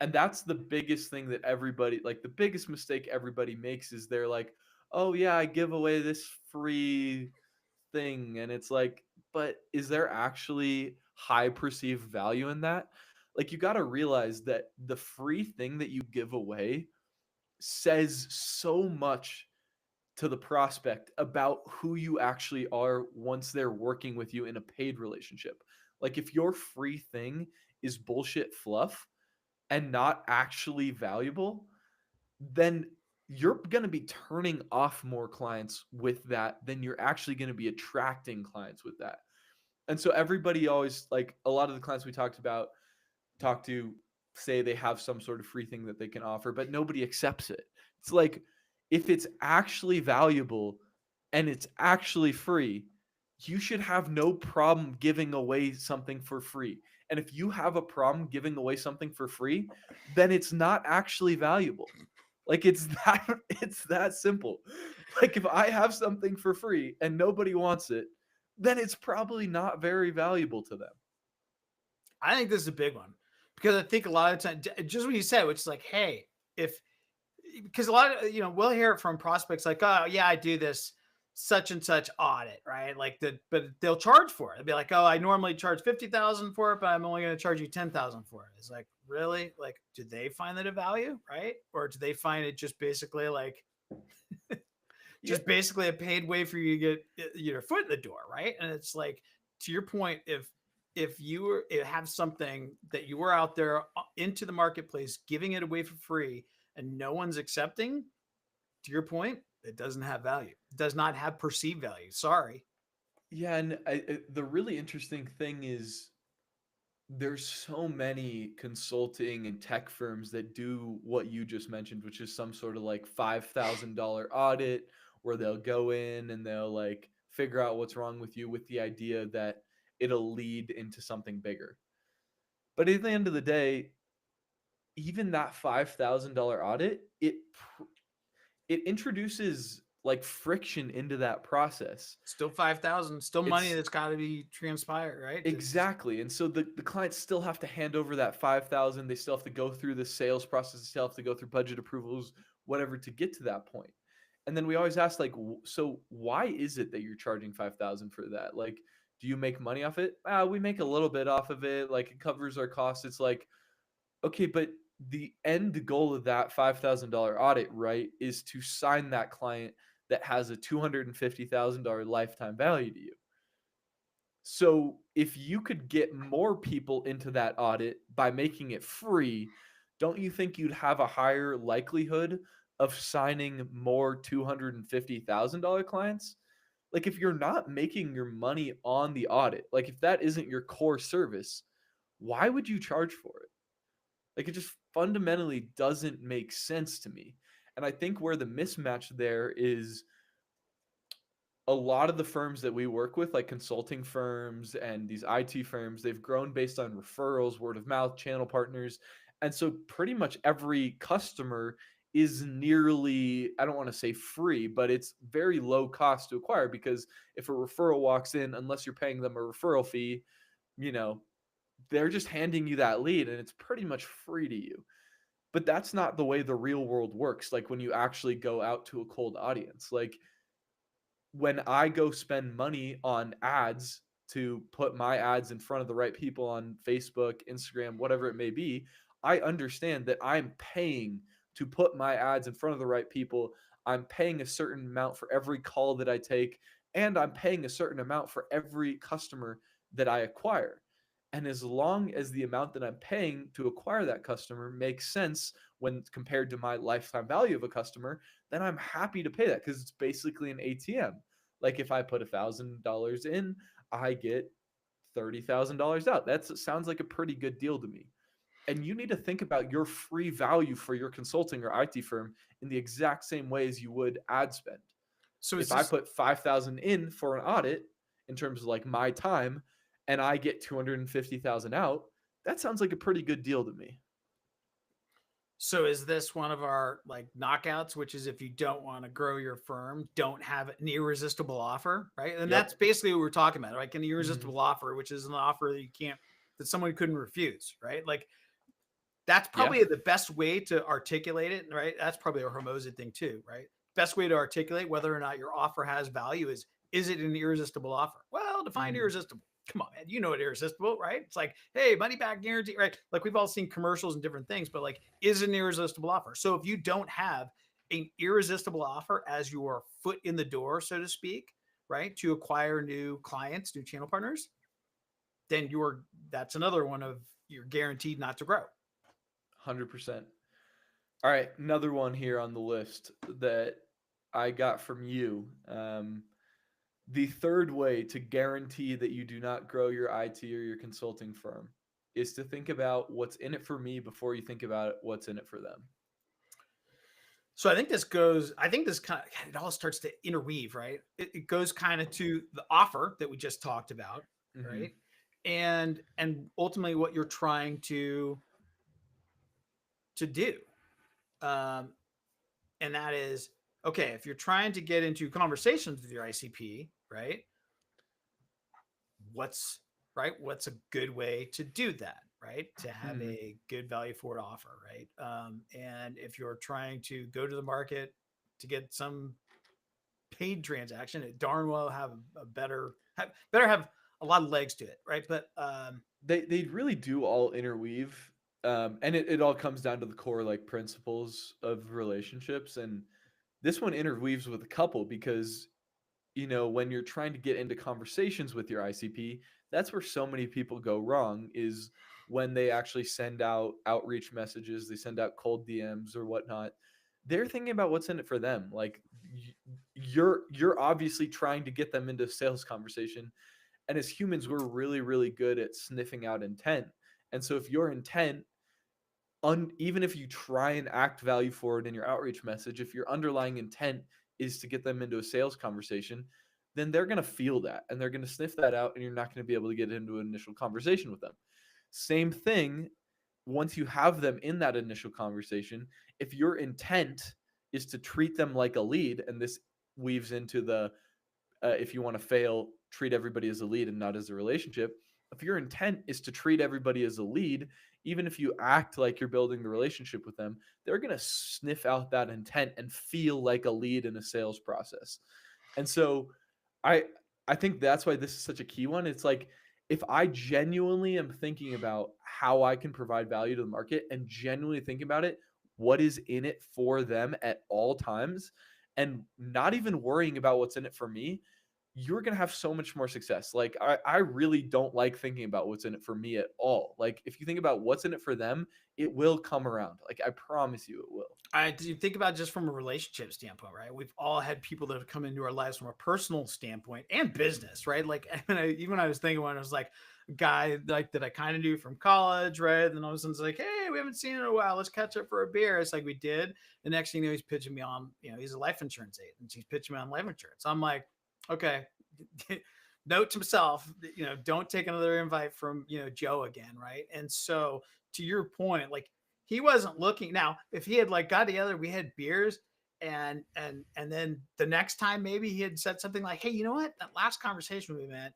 And that's the biggest thing that everybody, like the biggest mistake everybody makes is they're like, oh yeah, I give away this free thing. And it's like, but is there actually high perceived value in that? Like you got to realize that the free thing that you give away says so much to the prospect about who you actually are once they're working with you in a paid relationship. Like if your free thing is bullshit fluff and not actually valuable, then you're going to be turning off more clients with that than you're actually going to be attracting clients with that. And so everybody always, like a lot of the clients we talk to say they have some sort of free thing that they can offer, but nobody accepts it. It's like if it's actually valuable and it's actually free, you should have no problem giving away something for free. And if you have a problem giving away something for free, then it's not actually valuable. Like it's that simple. Like if I have something for free and nobody wants it, then it's probably not very valuable to them. I think this is a big one because I think a lot of times, just what you said, which is like, hey, if because a lot of we'll hear it from prospects like, oh yeah, I do this such and such audit, right? Like but they'll charge for it. They'll be like, oh, I normally charge 50,000 for it, but I'm only going to charge you 10,000 for it. It's like, really? Like, do they find that a value, right? Or do they find it just basically like Yeah. just basically a paid way for you to get your foot in the door, right? And it's like, to your point, if you have something that you were out there into the marketplace giving it away for free and no one's accepting, to your point, it doesn't have value. It does not have perceived value. Sorry. Yeah, and the really interesting thing is there's so many consulting and tech firms that do what you just mentioned, which is some sort of like $5,000 audit where they'll go in and they'll like figure out what's wrong with you with the idea that it'll lead into something bigger. But at the end of the day, even that $5,000 audit, it introduces like friction into that process. Still 5,000, still money It's that's got to be transpired, right? exactly. And so the clients still have to hand over that 5,000. They still have to go through the sales process. They still have to go through budget approvals, whatever, to get to that point. And then we always ask, like, so why is it that you're charging 5,000 for that? Like, do you make money off it? We make a little bit off of it. Like, it covers our costs. It's like, okay, but the end goal of that $5,000 audit, right, is to sign that client that has a $250,000 lifetime value to you. So if you could get more people into that audit by making it free, don't you think you'd have a higher likelihood of signing more $250,000 clients? Like if you're not making your money on the audit, like if that isn't your core service, why would you charge for it? Like it just fundamentally doesn't make sense to me. And I think where the mismatch there is a lot of the firms that we work with, like consulting firms and these IT firms, they've grown based on referrals, word of mouth, channel partners. And so pretty much every customer is nearly, I don't want to say free, but it's very low cost to acquire because if a referral walks in, unless you're paying them a referral fee, you know, they're just handing you that lead and it's pretty much free to you. But that's not the way the real world works. Like when you actually go out to a cold audience, like when I go spend money on ads to put my ads in front of the right people on Facebook, Instagram, whatever it may be, I understand that I'm paying to put my ads in front of the right people. I'm paying a certain amount for every call that I take, and I'm paying a certain amount for every customer that I acquire. And as long as the amount that I'm paying to acquire that customer makes sense when compared to my lifetime value of a customer, then I'm happy to pay that because it's basically an ATM. Like if I put $1,000 in, I get $30,000 out. That sounds like a pretty good deal to me. And you need to think about your free value for your consulting or IT firm in the exact same way as you would ad spend. So If I put 5,000 in for an audit in terms of like my time and I get 250,000 out, that sounds like a pretty good deal to me. So is this one of our like knockouts, which is if you don't want to grow your firm, don't have an irresistible offer, right? And that's Yep. basically what we're talking about, like an Mhm. irresistible offer, which is an offer that you can't, that someone couldn't refuse, right? Like that's Yeah. probably the best way to articulate it, right? That's probably a Hormozy thing too, right? Best way to articulate whether or not your offer has value is it an irresistible offer? Well, define Mhm. irresistible. Come on, man. You know what irresistible, right? It's like, hey, money back guarantee, right? Like we've all seen commercials and different things, but like, is an irresistible offer. So if you don't have an irresistible offer as your foot in the door, so to speak, right? To acquire new clients, new channel partners, then that's another one of you're guaranteed not to grow. 100%. All right, another one here on the list that I got from you. The third way to guarantee that you do not grow your IT or your consulting firm is to think about what's in it for me before you think about what's in it for them. So I think this kind of, it all starts to interweave, right? It goes kind of to the offer that we just talked about, Mm-hmm. right? And ultimately what you're trying to do. Um, and that is, okay, if you're trying to get into conversations with your ICP, right? What's what's a good way to do that, right? To have Mm-hmm. a good value forward offer, right? And if you're trying to go to the market to get some paid transaction, it darn well have a better have a lot of legs to it, right? But They really do all interweave, and it all comes down to the core like principles of relationships. And this one interweaves with a couple because when you're trying to get into conversations with your ICP, that's where so many people go wrong is when they actually send out outreach messages, they send out cold DMs or whatnot. They're thinking about what's in it for them. Like you're obviously trying to get them into a sales conversation, and as humans, we're really, really good at sniffing out intent. And so if your intent, even if you try and act value forward in your outreach message, if your underlying intent is to get them into a sales conversation, then they're going to feel that and they're going to sniff that out, and you're not going to be able to get into an initial conversation with them. Same thing once you have them in that initial conversation, if your intent is to treat them like a lead, and this weaves into the if you want to fail, treat everybody as a lead and not as a relationship. If your intent is to treat everybody as a lead, even if you act like you're building the relationship with them, they're going to sniff out that intent and feel like a lead in a sales process. And so I I think that's why this is such a key one. It's like if I genuinely am thinking about how I can provide value to the market and genuinely thinking about it, what is in it for them at all times, and not even worrying about what's in it for me, you're going to have so much more success. Like, I really don't like thinking about what's in it for me at all. Like, if you think about what's in it for them, it will come around. Like, I promise you it will. I do think about just from a relationship standpoint, right? We've all had people that have come into our lives from a personal standpoint and business, right? Like, even when I was thinking when I was like a guy like that I kind of knew from college, right? And then all of a sudden it's like, hey, we haven't seen in a while. Let's catch up for a beer. It's like we did. The next thing you know, he's pitching me on, he's a life insurance agent. He's pitching me on life insurance. I'm like, okay, note to himself, don't take another invite from, Joe again, right? And so to your point, like he wasn't looking. Now if he had like got together, we had beers, and then the next time maybe he had said something like, hey, you know what, that last conversation we met,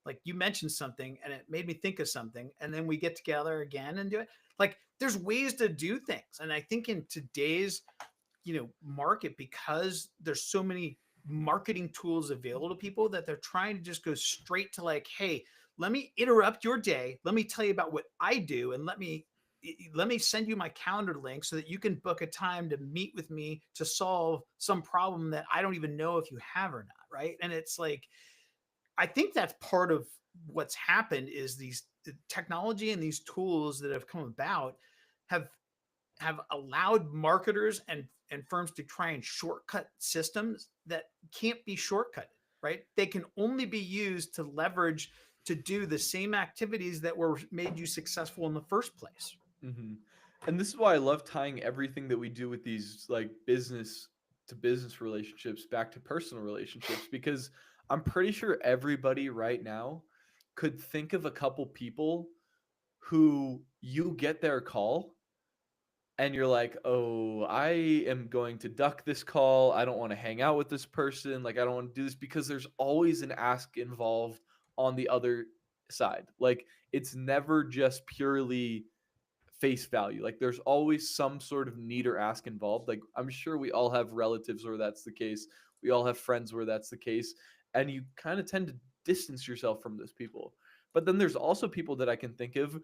like you mentioned something and it made me think of something, and then we get together again and do it. Like there's ways to do things, and I think in today's market, because there's so many marketing tools available to people, that they're trying to just go straight to like, hey, let me interrupt your day, let me tell you about what I do, and let me send you my calendar link so that you can book a time to meet with me to solve some problem that I don't even know if you have or not, right? And it's like, I think that's part of what's happened is these technology and these tools that have come about have allowed marketers and firms to try and shortcut systems that can't be shortcutted, right? They can only be used to leverage to do the same activities that were made you successful in the first place. Hmm. And this is why I love tying everything that we do with these like business to business relationships back to personal relationships, because I'm pretty sure everybody right now could think of a couple people who you get their call and you're like, "Oh, I am going to duck this call. I don't want to hang out with this person. Like, I don't want to do this," because there's always an ask involved on the other side. Like, it's never just purely face value. Like, there's always some sort of need or ask involved. Like, I'm sure we all have relatives where that's the case. We all have friends where that's the case. And you kind of tend to distance yourself from those people. But then there's also people that I can think of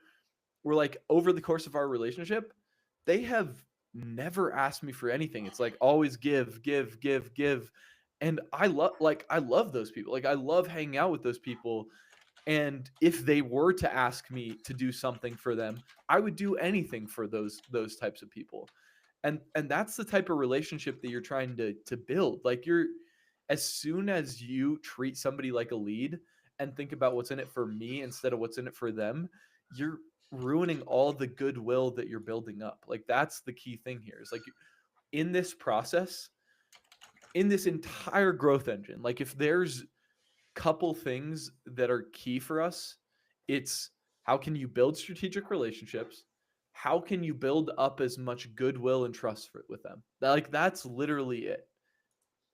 where, like, over the course of our relationship, they have never ask me for anything. It's like always give, give, give, give. And I love those people. Like I love hanging out with those people. And if they were to ask me to do something for them, I would do anything for those types of people. And that's the type of relationship that you're trying to build. Like you're as soon as you treat somebody like a lead and think about what's in it for me instead of what's in it for them, you're ruining all the goodwill that you're building up. Like that's the key thing here. Is like in this process, in this entire growth engine, like if there's couple things that are key for us, it's how can you build strategic relationships? How can you build up as much goodwill and trust with them? Like that's literally it.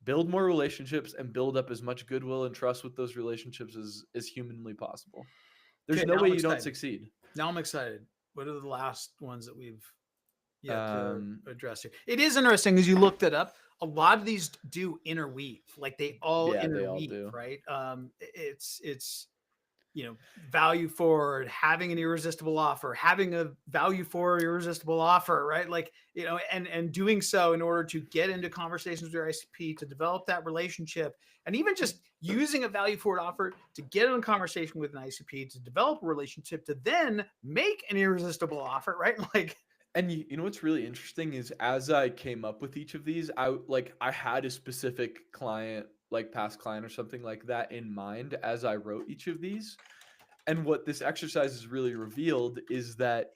Build more relationships and build up as much goodwill and trust with those relationships as humanly possible. There's Okay, no now way I'm you don't excited. succeed. Now I'm excited. What are the last ones that we've yet to Um, address here? It is interesting because you looked it up. A lot of these do interweave, like they all yeah, they all interweave, do. right? It's value forward, having an irresistible offer, having a value for irresistible offer, right? Like, and doing so in order to get into conversations with your ICP to develop that relationship, and even just using a value forward offer to get in a conversation with an ICP to develop a relationship to then make an irresistible offer, right? Like, And you know what's really interesting is as I came up with each of these, I had a specific client, like past client or something like that in mind as I wrote each of these. And what this exercise has really revealed is that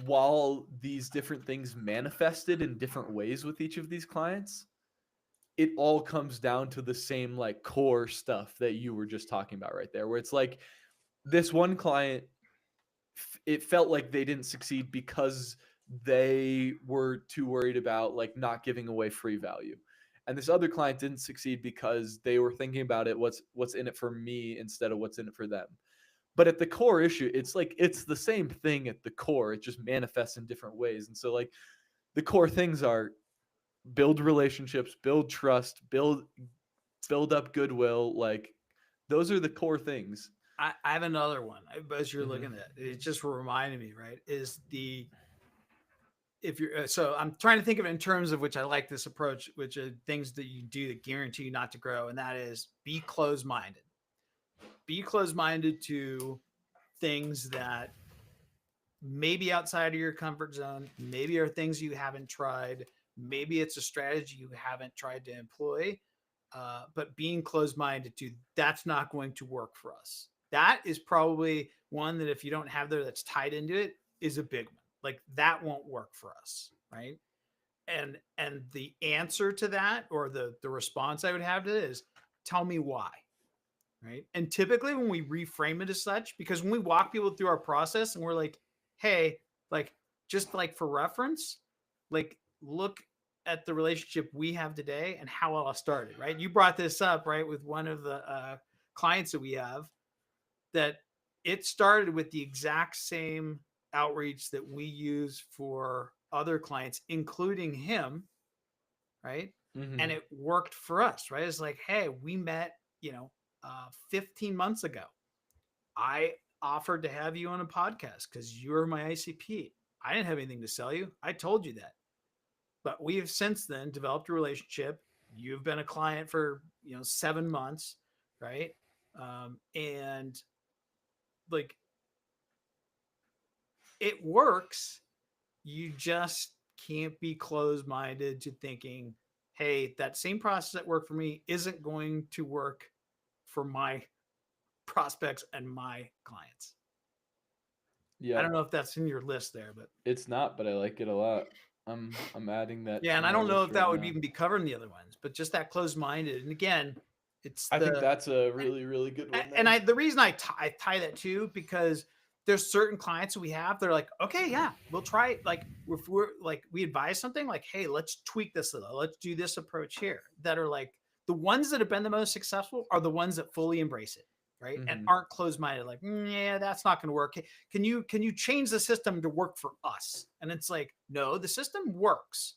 while these different things manifested in different ways with each of these clients, it all comes down to the same like core stuff that you were just talking about right there, where it's like this one client, it felt like they didn't succeed because they were too worried about like not giving away free value, and this other client didn't succeed because they were thinking about it, what's in it for me instead of what's in it for them. But at the core issue, it's like it's the same thing at the core, it just manifests in different ways. And so like the core things are build relationships, build trust, build up goodwill. Like those are the core things. I have another one as you're Hmm. looking at it. It just reminded me, right? Is the if you're so I'm trying to think of it in terms of which I like this approach, which are things that you do that guarantee you not to grow, and that is be closed-minded. Be closed-minded to things that maybe outside of your comfort zone, maybe are things you haven't tried, maybe it's a strategy you haven't tried to employ, but being closed-minded to that's not going to work for us. That is probably one that if you don't have there that's tied into it is a big one. Like that won't work for us, right? And the answer to that or the response I would have to it is tell me why, right? And typically when we reframe it as such, because when we walk people through our process and we're like, hey, like just like for reference, like look at the relationship we have today and how it all started, right? You brought this up, right, with one of the clients that we have that it started with the exact same outreach that we use for other clients, including him, right? And Hmm. it worked for us, right? It's like, hey, we met, 15 months ago. I offered to have you on a podcast because you're my ICP. I didn't have anything to sell you. I told you that. But we have since then developed a relationship. You've been a client for 7 months, right? And like it works. You just can't be closed minded to thinking, hey, that same process that worked for me isn't going to work for my prospects and my clients. I don't Yep. know if that's in your list there, but It's not, but I like it a lot. I'm adding that yeah, to and I my don't know list if right that would now. even be covered in the other ones, but just that closed minded. And again, it's I think the that's a really, really good one and then. I the reason I tie that too because there's certain clients that we have they're like okay yeah we'll try it like if we're like we advise something like hey let's tweak this a little let's do this approach here that are like the ones that have been the most successful are the ones that fully embrace it right and Hmm. aren't closed-minded like yeah that's not going to work can you change the system to work for us and it's like no the system works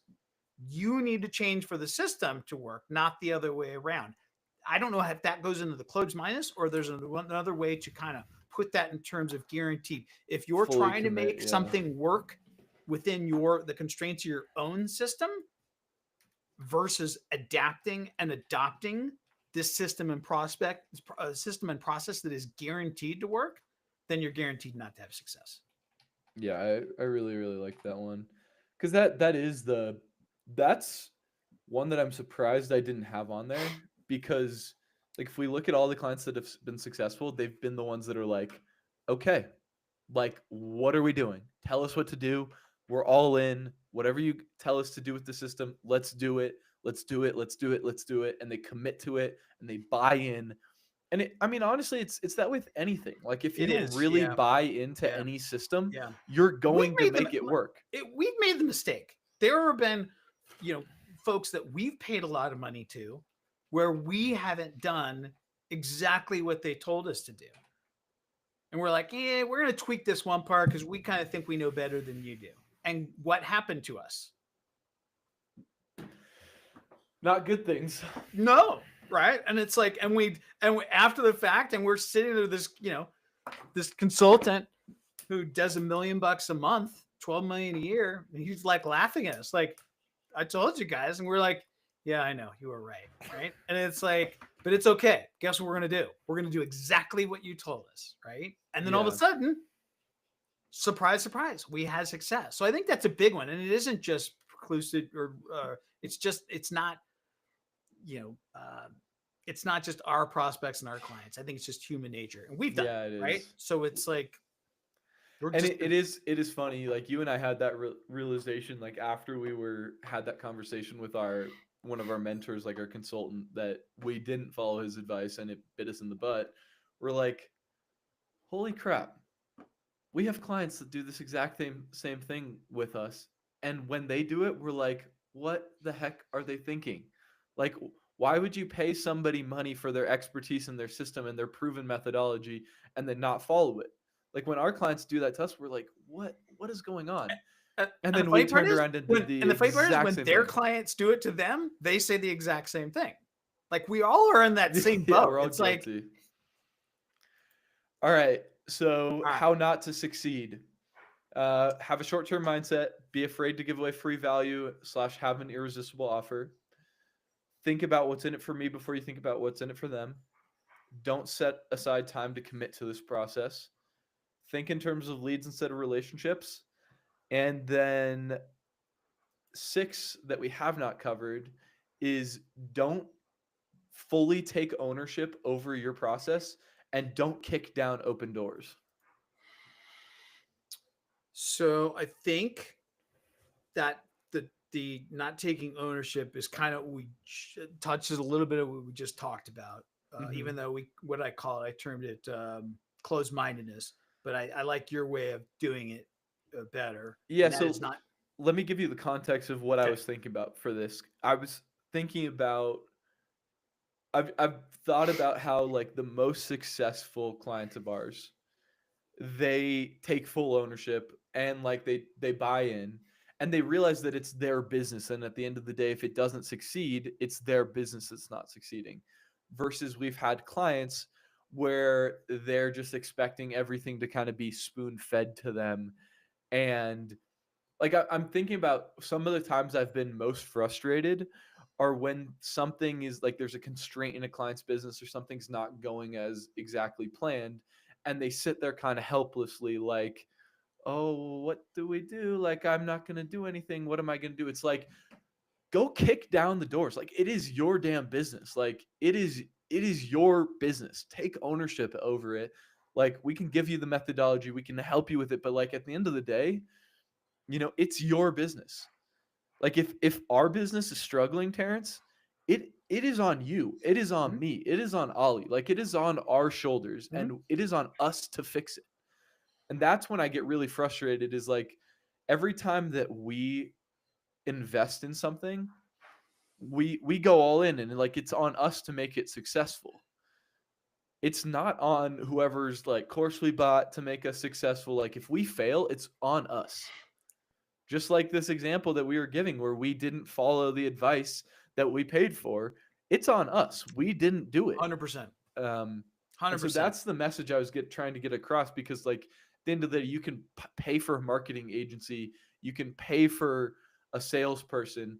you need to change for the system to work not the other way around. I don't know if that goes into the closed minus or there's another way to kind of put that in terms of guaranteed. If you're Fully trying to commit, make yeah. something work, within the constraints of your own system versus adapting and adopting this system and system and process that is guaranteed to work, then you're guaranteed not to have success. Yeah, I really, really like that one. Because that's one that I'm surprised I didn't have on there. Because like if we look at all the clients that have been successful, they've been the ones that are like, okay, like what are we doing? Tell us what to do. We're all in. Whatever you tell us to do with the system, let's do it. Let's do it. Let's do it. Let's do it. And they commit to it and they buy in. And I mean, honestly, it's that with anything. Like if It you is, really yeah, buy into yeah, any system, yeah. you're We've going to made make it work. we've made the mistake. There have been, folks that we've paid a lot of money to, where we haven't done exactly what they told us to do, and we're like, yeah, we're going to tweak this one part because we kind of think we know better than you do. And what happened to us? Not good things. No, right? And it's like, and we after the fact, and we're sitting there, this consultant who does $1 million a month, 12 million a year, and he's like laughing at us, like, I told you guys, and we're like, yeah, I know, you were right, right? And it's like, but it's okay. Guess what we're gonna do? We're gonna do exactly what you told us, right? And then all of a Yeah. sudden, surprise, surprise, we had success. So I think that's a big one, and it isn't just preclusive or it's not, you know, it's not just our prospects and our clients. I think it's just human nature, and we've done Yeah, it, it right? is. So it's like, we're And just it is funny. Like you and I had that realization like after we had that conversation with one of our mentors, like our consultant, that we didn't follow his advice and it bit us in the butt. We're like, holy crap. We have clients that do this exact same thing with us. And when they do it, we're like, what the heck are they thinking? Like, why would you pay somebody money for their expertise in their system and their proven methodology and then not follow it? Like when our clients do that to us, we're like, what is going on? And the then we funny part turned is around and did the and the funny part is exact when same their thing. clients do it to them, they say the exact same thing. Like we all are in that same Yeah, boat. we're all It's like, guilty. All right. So all right, how not to succeed. Have a short-term mindset. Be afraid to give away free value / have an irresistible offer. Think about what's in it for me before you think about what's in it for them. Don't set aside time to commit to this process. Think in terms of leads instead of relationships. And then 6 that we have not covered is don't fully take ownership over your process and don't kick down open doors. so I think that the not taking ownership is kind of, touches a little bit of what we just talked about. Even though what I call it, I termed it closed mindedness, but I like your way of doing it better. Yeah, And that so is not let me give you the context of what I okay. was thinking about for this. I was thinking about I've thought about how like the most successful clients of ours, they take full ownership and like they buy in and they realize that it's their business, and at the end of the day if it doesn't succeed, it's their business that's not succeeding. Versus we've had clients where they're just expecting everything to kind of be spoon fed to them. And like I'm thinking about some of the times I've been most frustrated are when something is like there's a constraint in a client's business or something's not going as exactly planned, and they sit there kind of helplessly like, oh, what do we do? Like, I'm not going to do anything. What am I going to do? It's like, go kick down the doors. Like, it is your damn business. Like, it is your business. Take ownership over it. Like, we can give you the methodology, we can help you with it, but like at the end of the day, it's your business. Like if our business is struggling, Terrence, it is on you. It is on Mhm, me. It is on Ollie. Like it is on our shoulders, mhm. and it is on us to fix it. And that's when I get really frustrated is like every time that we invest in something, we go all in, and like it's on us to make it successful. It's not on whoever's like course we bought to make us successful. Like if we fail, it's on us. Just like this example that we were giving where we didn't follow the advice that we paid for, it's on us. We didn't do it. 100%. Um, and so 100%. that's the message I was trying to get across, because like at the end of the day, you can pay for a marketing agency, You can pay for a salesperson,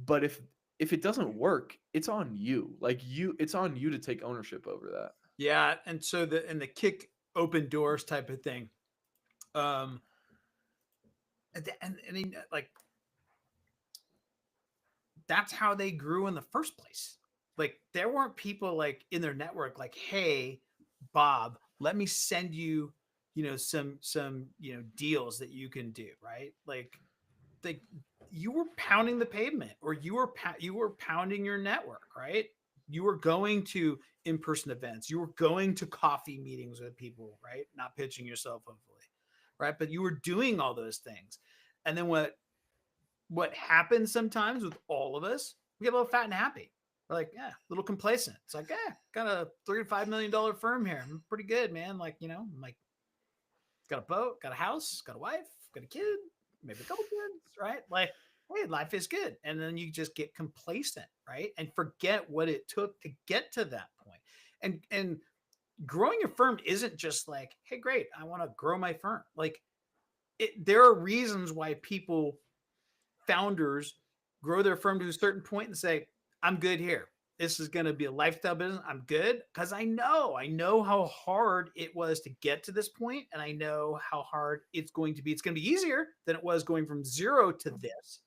but if it doesn't work, it's on you. Like it's on you to take ownership over that. Yeah, and so the kick open doors type of thing. Um, and like that's how they grew in the first place. Like there weren't people like in their network like, hey, Bob, let me send you, some deals that you can do, right? Like you were pounding the pavement, or you were pounding your network, right? You were going to in-person events, you were going to coffee meetings with people, right? Not pitching yourself, hopefully, right? But you were doing all those things. And then what happens sometimes with all of us, we get a little fat and happy. We're like, yeah, a little complacent. It's like, got a $3 to $5 million firm here. I'm pretty good, man. Like, I'm like, got a boat, got a house, got a wife, got a kid, maybe a couple kids, right? Like, hey, life is good. And then you just get complacent, right? And forget what it took to get to that point. And growing your firm isn't just like, hey, great, I want to grow my firm. Like, there are reasons why founders grow their firm to a certain point and say, I'm good here. This is going to be a lifestyle business. I'm good because I know how hard it was to get to this point, and I know how hard it's going to be. It's going to be easier than it was going from zero to this,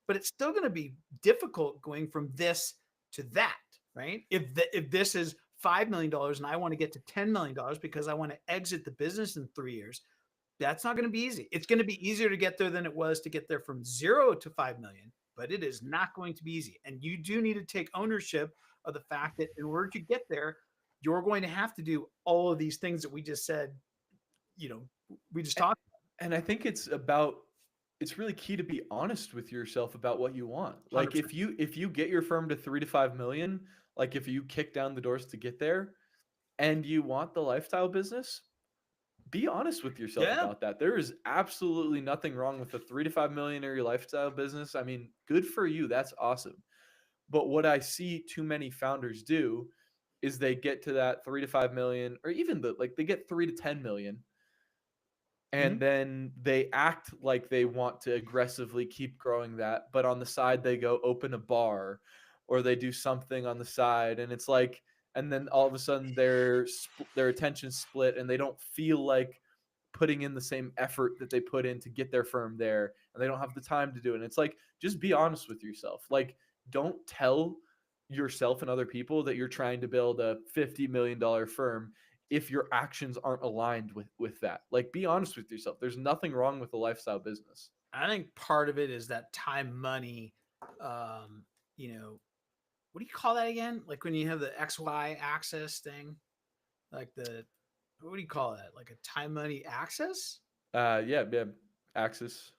but it's still going to be difficult going from this to that, right? If this is $5 million and I want to get to $10 million because I want to exit the business in 3 years, that's not going to be easy. It's going to be easier to get there than it was to get there from 0 to 5 million, but it is not going to be easy. And you do need to take ownership of the fact that in order to get there, you're going to have to do all of these things that we just said, we just talked And I think it's really key to be honest with yourself about what you want. about. Like 100%. if you get your firm to 3 to 5 million, like if you kick down the doors to get there and you want the lifestyle business, be honest with yourself Yeah. about that. There is absolutely nothing wrong with a 3 to 5 million area lifestyle business. I mean, good for you. That's awesome. But what I see too many founders do is they get to that 3 to 5 million, or even they get 3 to 10 million, and Mhm. then they act like they want to aggressively keep growing that, but on the side they go open a bar or they do something on the side, and it's like, and then all of a sudden their attention split and they don't feel like putting in the same effort that they put in to get their firm there, and they don't have the time to do it. And it's like, just be honest with yourself. Like, don't tell yourself and other people that you're trying to build a $50 million firm if your actions aren't aligned with that. Like, be honest with yourself. There's nothing wrong with a lifestyle business. I think part of it is that time money, um, what do you call that again? Like when you have the XY axis thing, like what do you call that? Like a time money axis? Yeah, access,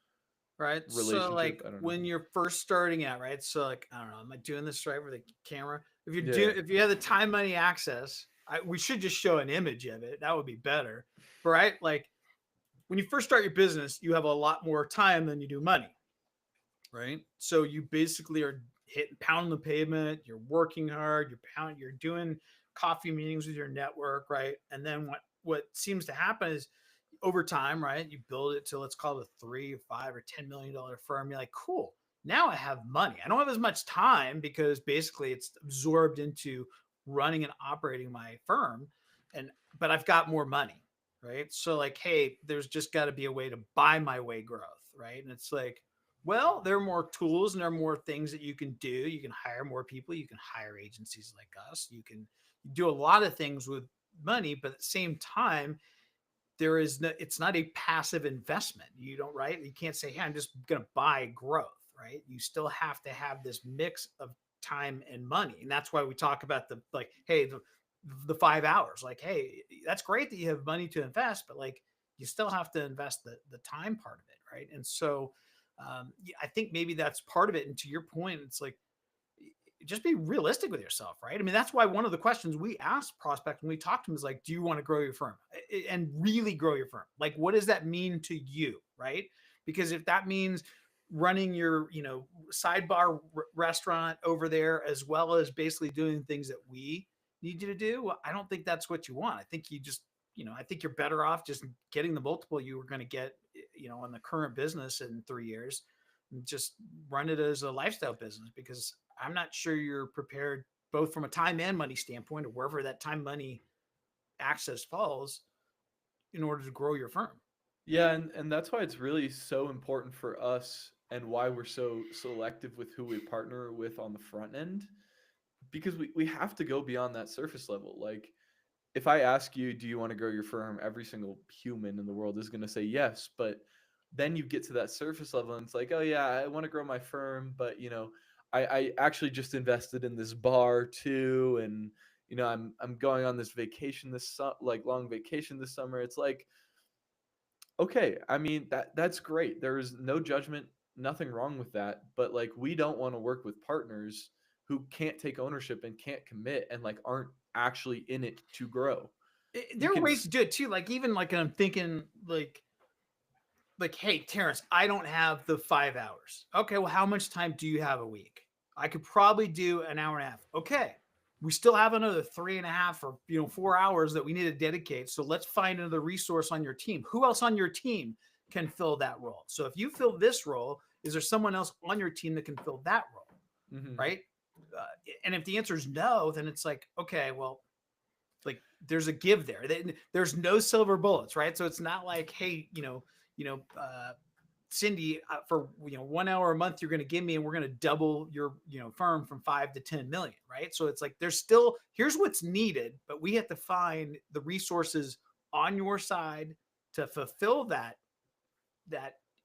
Right. So relationship, like I don't know. when you're first starting out, right? So like, I don't know, am I doing this right with the camera? Yeah. If you have the time money access, we should just show an image of it. That would be better. But right, like when you first start your business, you have a lot more time than you do money, right? So you basically are hitting pounding the pavement, you're working hard, you're doing coffee meetings with your network, right? And then what seems to happen is over time, right? You build it to, let's call it a 3, 5, or $10 million firm. You're like, cool. Now I have money. I don't have as much time because basically it's absorbed into running and operating my firm, but I've got more money, right? So like, hey, there's just got to be a way to buy my way growth, right? And it's like, well, there are more tools and there are more things that you can do. You can hire more people. You can hire agencies like us. You can do a lot of things with money, but at the same time, it's not a passive investment. You don't, right? You can't say, hey, I'm just going to buy growth, right? You still have to have this mix of time and money. And that's why we talk about hey, the 5 hours, like, hey, that's great that you have money to invest, but like, you still have to invest the time part of it. Right. And so, I think maybe that's part of it. And to your point, it's like, just be realistic with yourself, right? I mean, that's why one of the questions we ask prospects when we talk to them is like, do you want to grow your firm and really grow your firm? Like, what does that mean to you, right? Because if that means running your, sidebar restaurant over there, as well as basically doing things that we need you to do, well, I don't think that's what you want. I think I think you're better off just getting the multiple you were going to get, on the current business in 3 years, and just run it as a lifestyle business, because I'm not sure you're prepared both from a time and money standpoint, or wherever that time money access falls, in order to grow your firm. Yeah, and that's why it's really so important for us and why we're so selective with who we partner with on the front end, because we have to go beyond that surface level. Like, if I ask you, do you want to grow your firm? Every single human in the world is going to say yes. But then you get to that surface level and it's like, oh, yeah, I want to grow my firm. But, I actually just invested in this bar too. And, I'm going on this vacation like long vacation this summer. It's like, okay, I mean, that's great. There is no judgment, nothing wrong with that. But like, we don't want to work with partners who can't take ownership and can't commit and like aren't actually in it to grow. You There are can ways to do it too. Like, even like, I'm thinking like, hey, Terrence, I don't have the 5 hours. Okay, well, how much time do you have a week? I could probably do an hour and a half. Okay, we still have another 3.5 or 4 hours that we need to dedicate. So let's find another resource on your team. Who else on your team can fill that role? So if you fill this role, is there someone else on your team that can fill that role? Mhm. Right? Uh, and if the answer is no, then it's like, okay, well, like, there's a give there. There's no silver bullets, right? So it's not like, hey, Cindy, for 1 hour a month you're going to give me, and we're going to double your firm from 5 to 10 million, right? So it's like, there's still, here's what's needed, but we have to find the resources on your side to fulfill that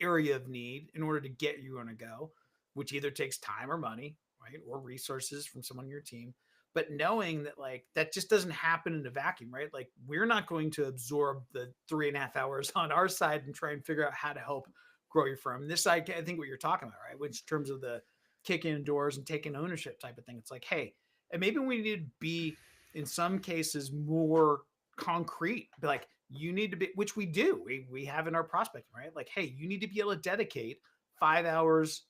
area of need in order to get you on a go, which either takes time or money, right, or resources from someone on your team. But knowing that, like, that just doesn't happen in a vacuum, right? Like, we're not going to absorb the 3.5 hours on our side and try and figure out how to help grow your firm. This side, I think what you're talking about, right, which in terms of the kicking in doors and taking ownership type of thing, it's like, hey, and maybe we need to be, in some cases, more concrete. Be like, you need to be, which we do, we have in our prospecting, right? Like, hey, you need to be able to dedicate 5 hours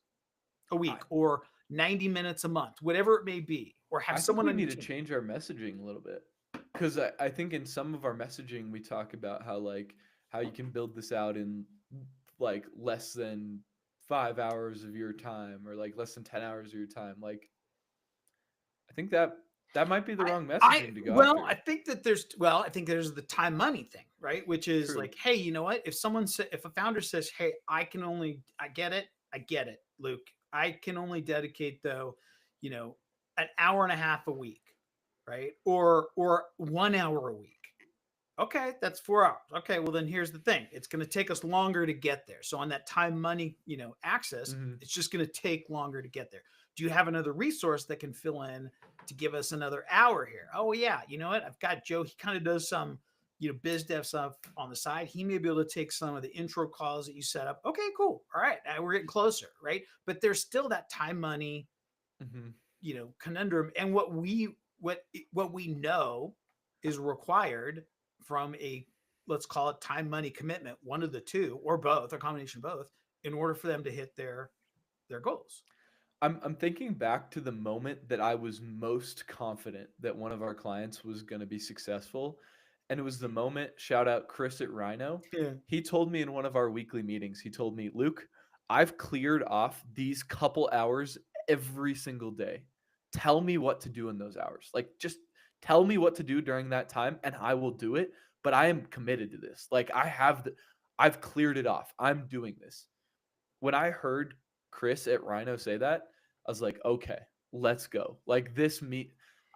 a week, I or 90 minutes a month, whatever it may be, or have I think someone we on your need to team. change our messaging a little bit, because I think in some of our messaging we talk about how you can build this out in like less than 5 hours of your time, or like less than 10 hours of your time. Like, I think that might be the wrong I messaging to go well, after. I think there's the time money thing, right? Which is True. like, hey, you know what? If a founder says, hey, I get it, Luke. I can only dedicate, though, an hour and a half a week, right? Or 1 hour a week. Okay, that's 4 hours. Okay, well, then here's the thing. It's going to take us longer to get there. So on that time money, access, Hmm. it's just going to take longer to get there. Do you have another resource that can fill in to give us another hour here? Oh yeah, you know what? I've got Joe. He kind of does some, biz dev stuff on the side. He may be able to take some of the intro calls that you set up. Okay, cool. All right, now we're getting closer, right? But there's still that time money, Hmm. conundrum, and what we know is required from a, let's call it, time money commitment, one of the two or both, a combination of both, in order for them to hit their goals. I'm thinking back to the moment that I was most confident that one of our clients was going to be successful. And it was the moment, shout out Chris at Rhino. Yeah. He told me in one of our weekly meetings, he told me, Luke, I've cleared off these couple hours every single day. Tell me what to do in those hours. Like, just tell me what to do during that time and I will do it. But I am committed to this. Like, I've cleared it off. I'm doing this. When I heard Chris at Rhino say that, I was like, okay, let's go. Like,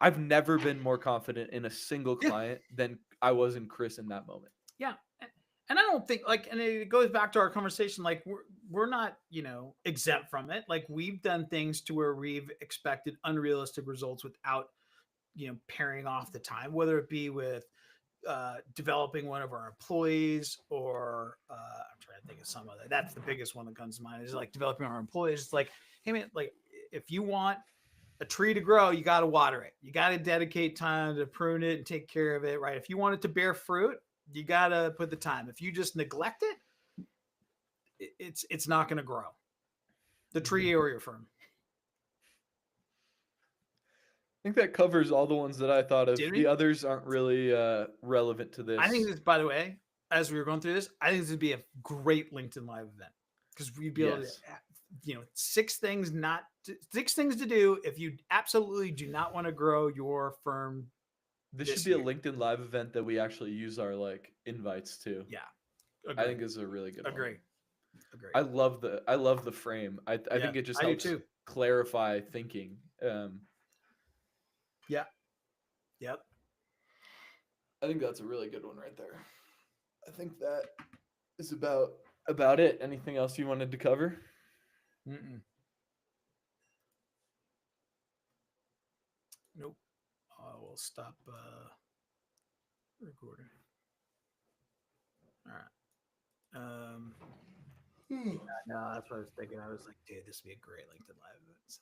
I've never been more confident in a single Yeah. client than I was in Chris in that moment. Yeah. And I don't think, like, and it goes back to our conversation, like, we're not, exempt from it. Like, we've done things to where we've expected unrealistic results without, pairing off the time, whether it be with developing one of our employees, or I'm trying to think of some other. That's the biggest one that comes to mind, is like developing our employees. It's like, hey man, like, if you want a tree to grow, you got to water it. You got to dedicate time to prune it and take care of it, right? If you want it to bear fruit, you got to put the time. If you just neglect it, it's not going to grow. The Mhm. tree or your firm. I think that covers all the ones that I thought of. Did The we? others aren't really relevant to I think this. this, by the way, as we were going through this, I think this would be a great LinkedIn Live event because we'd be able to, Yes. six things to do if you absolutely do not want to grow your firm This this should be a year. LinkedIn Live event that we actually use our like invites to. Yeah, I agree, think is a really good one. agree. I love the frame. I Yeah, think it just I do helps too. clarify thinking. Yeah, yep. I think that's a really good one right there. I think that is about it. Anything else you wanted to cover? Mm-mm. Nope. We'll stop recording. All right. No, that's what I was thinking. I was like, dude, this would be a great LinkedIn Live event.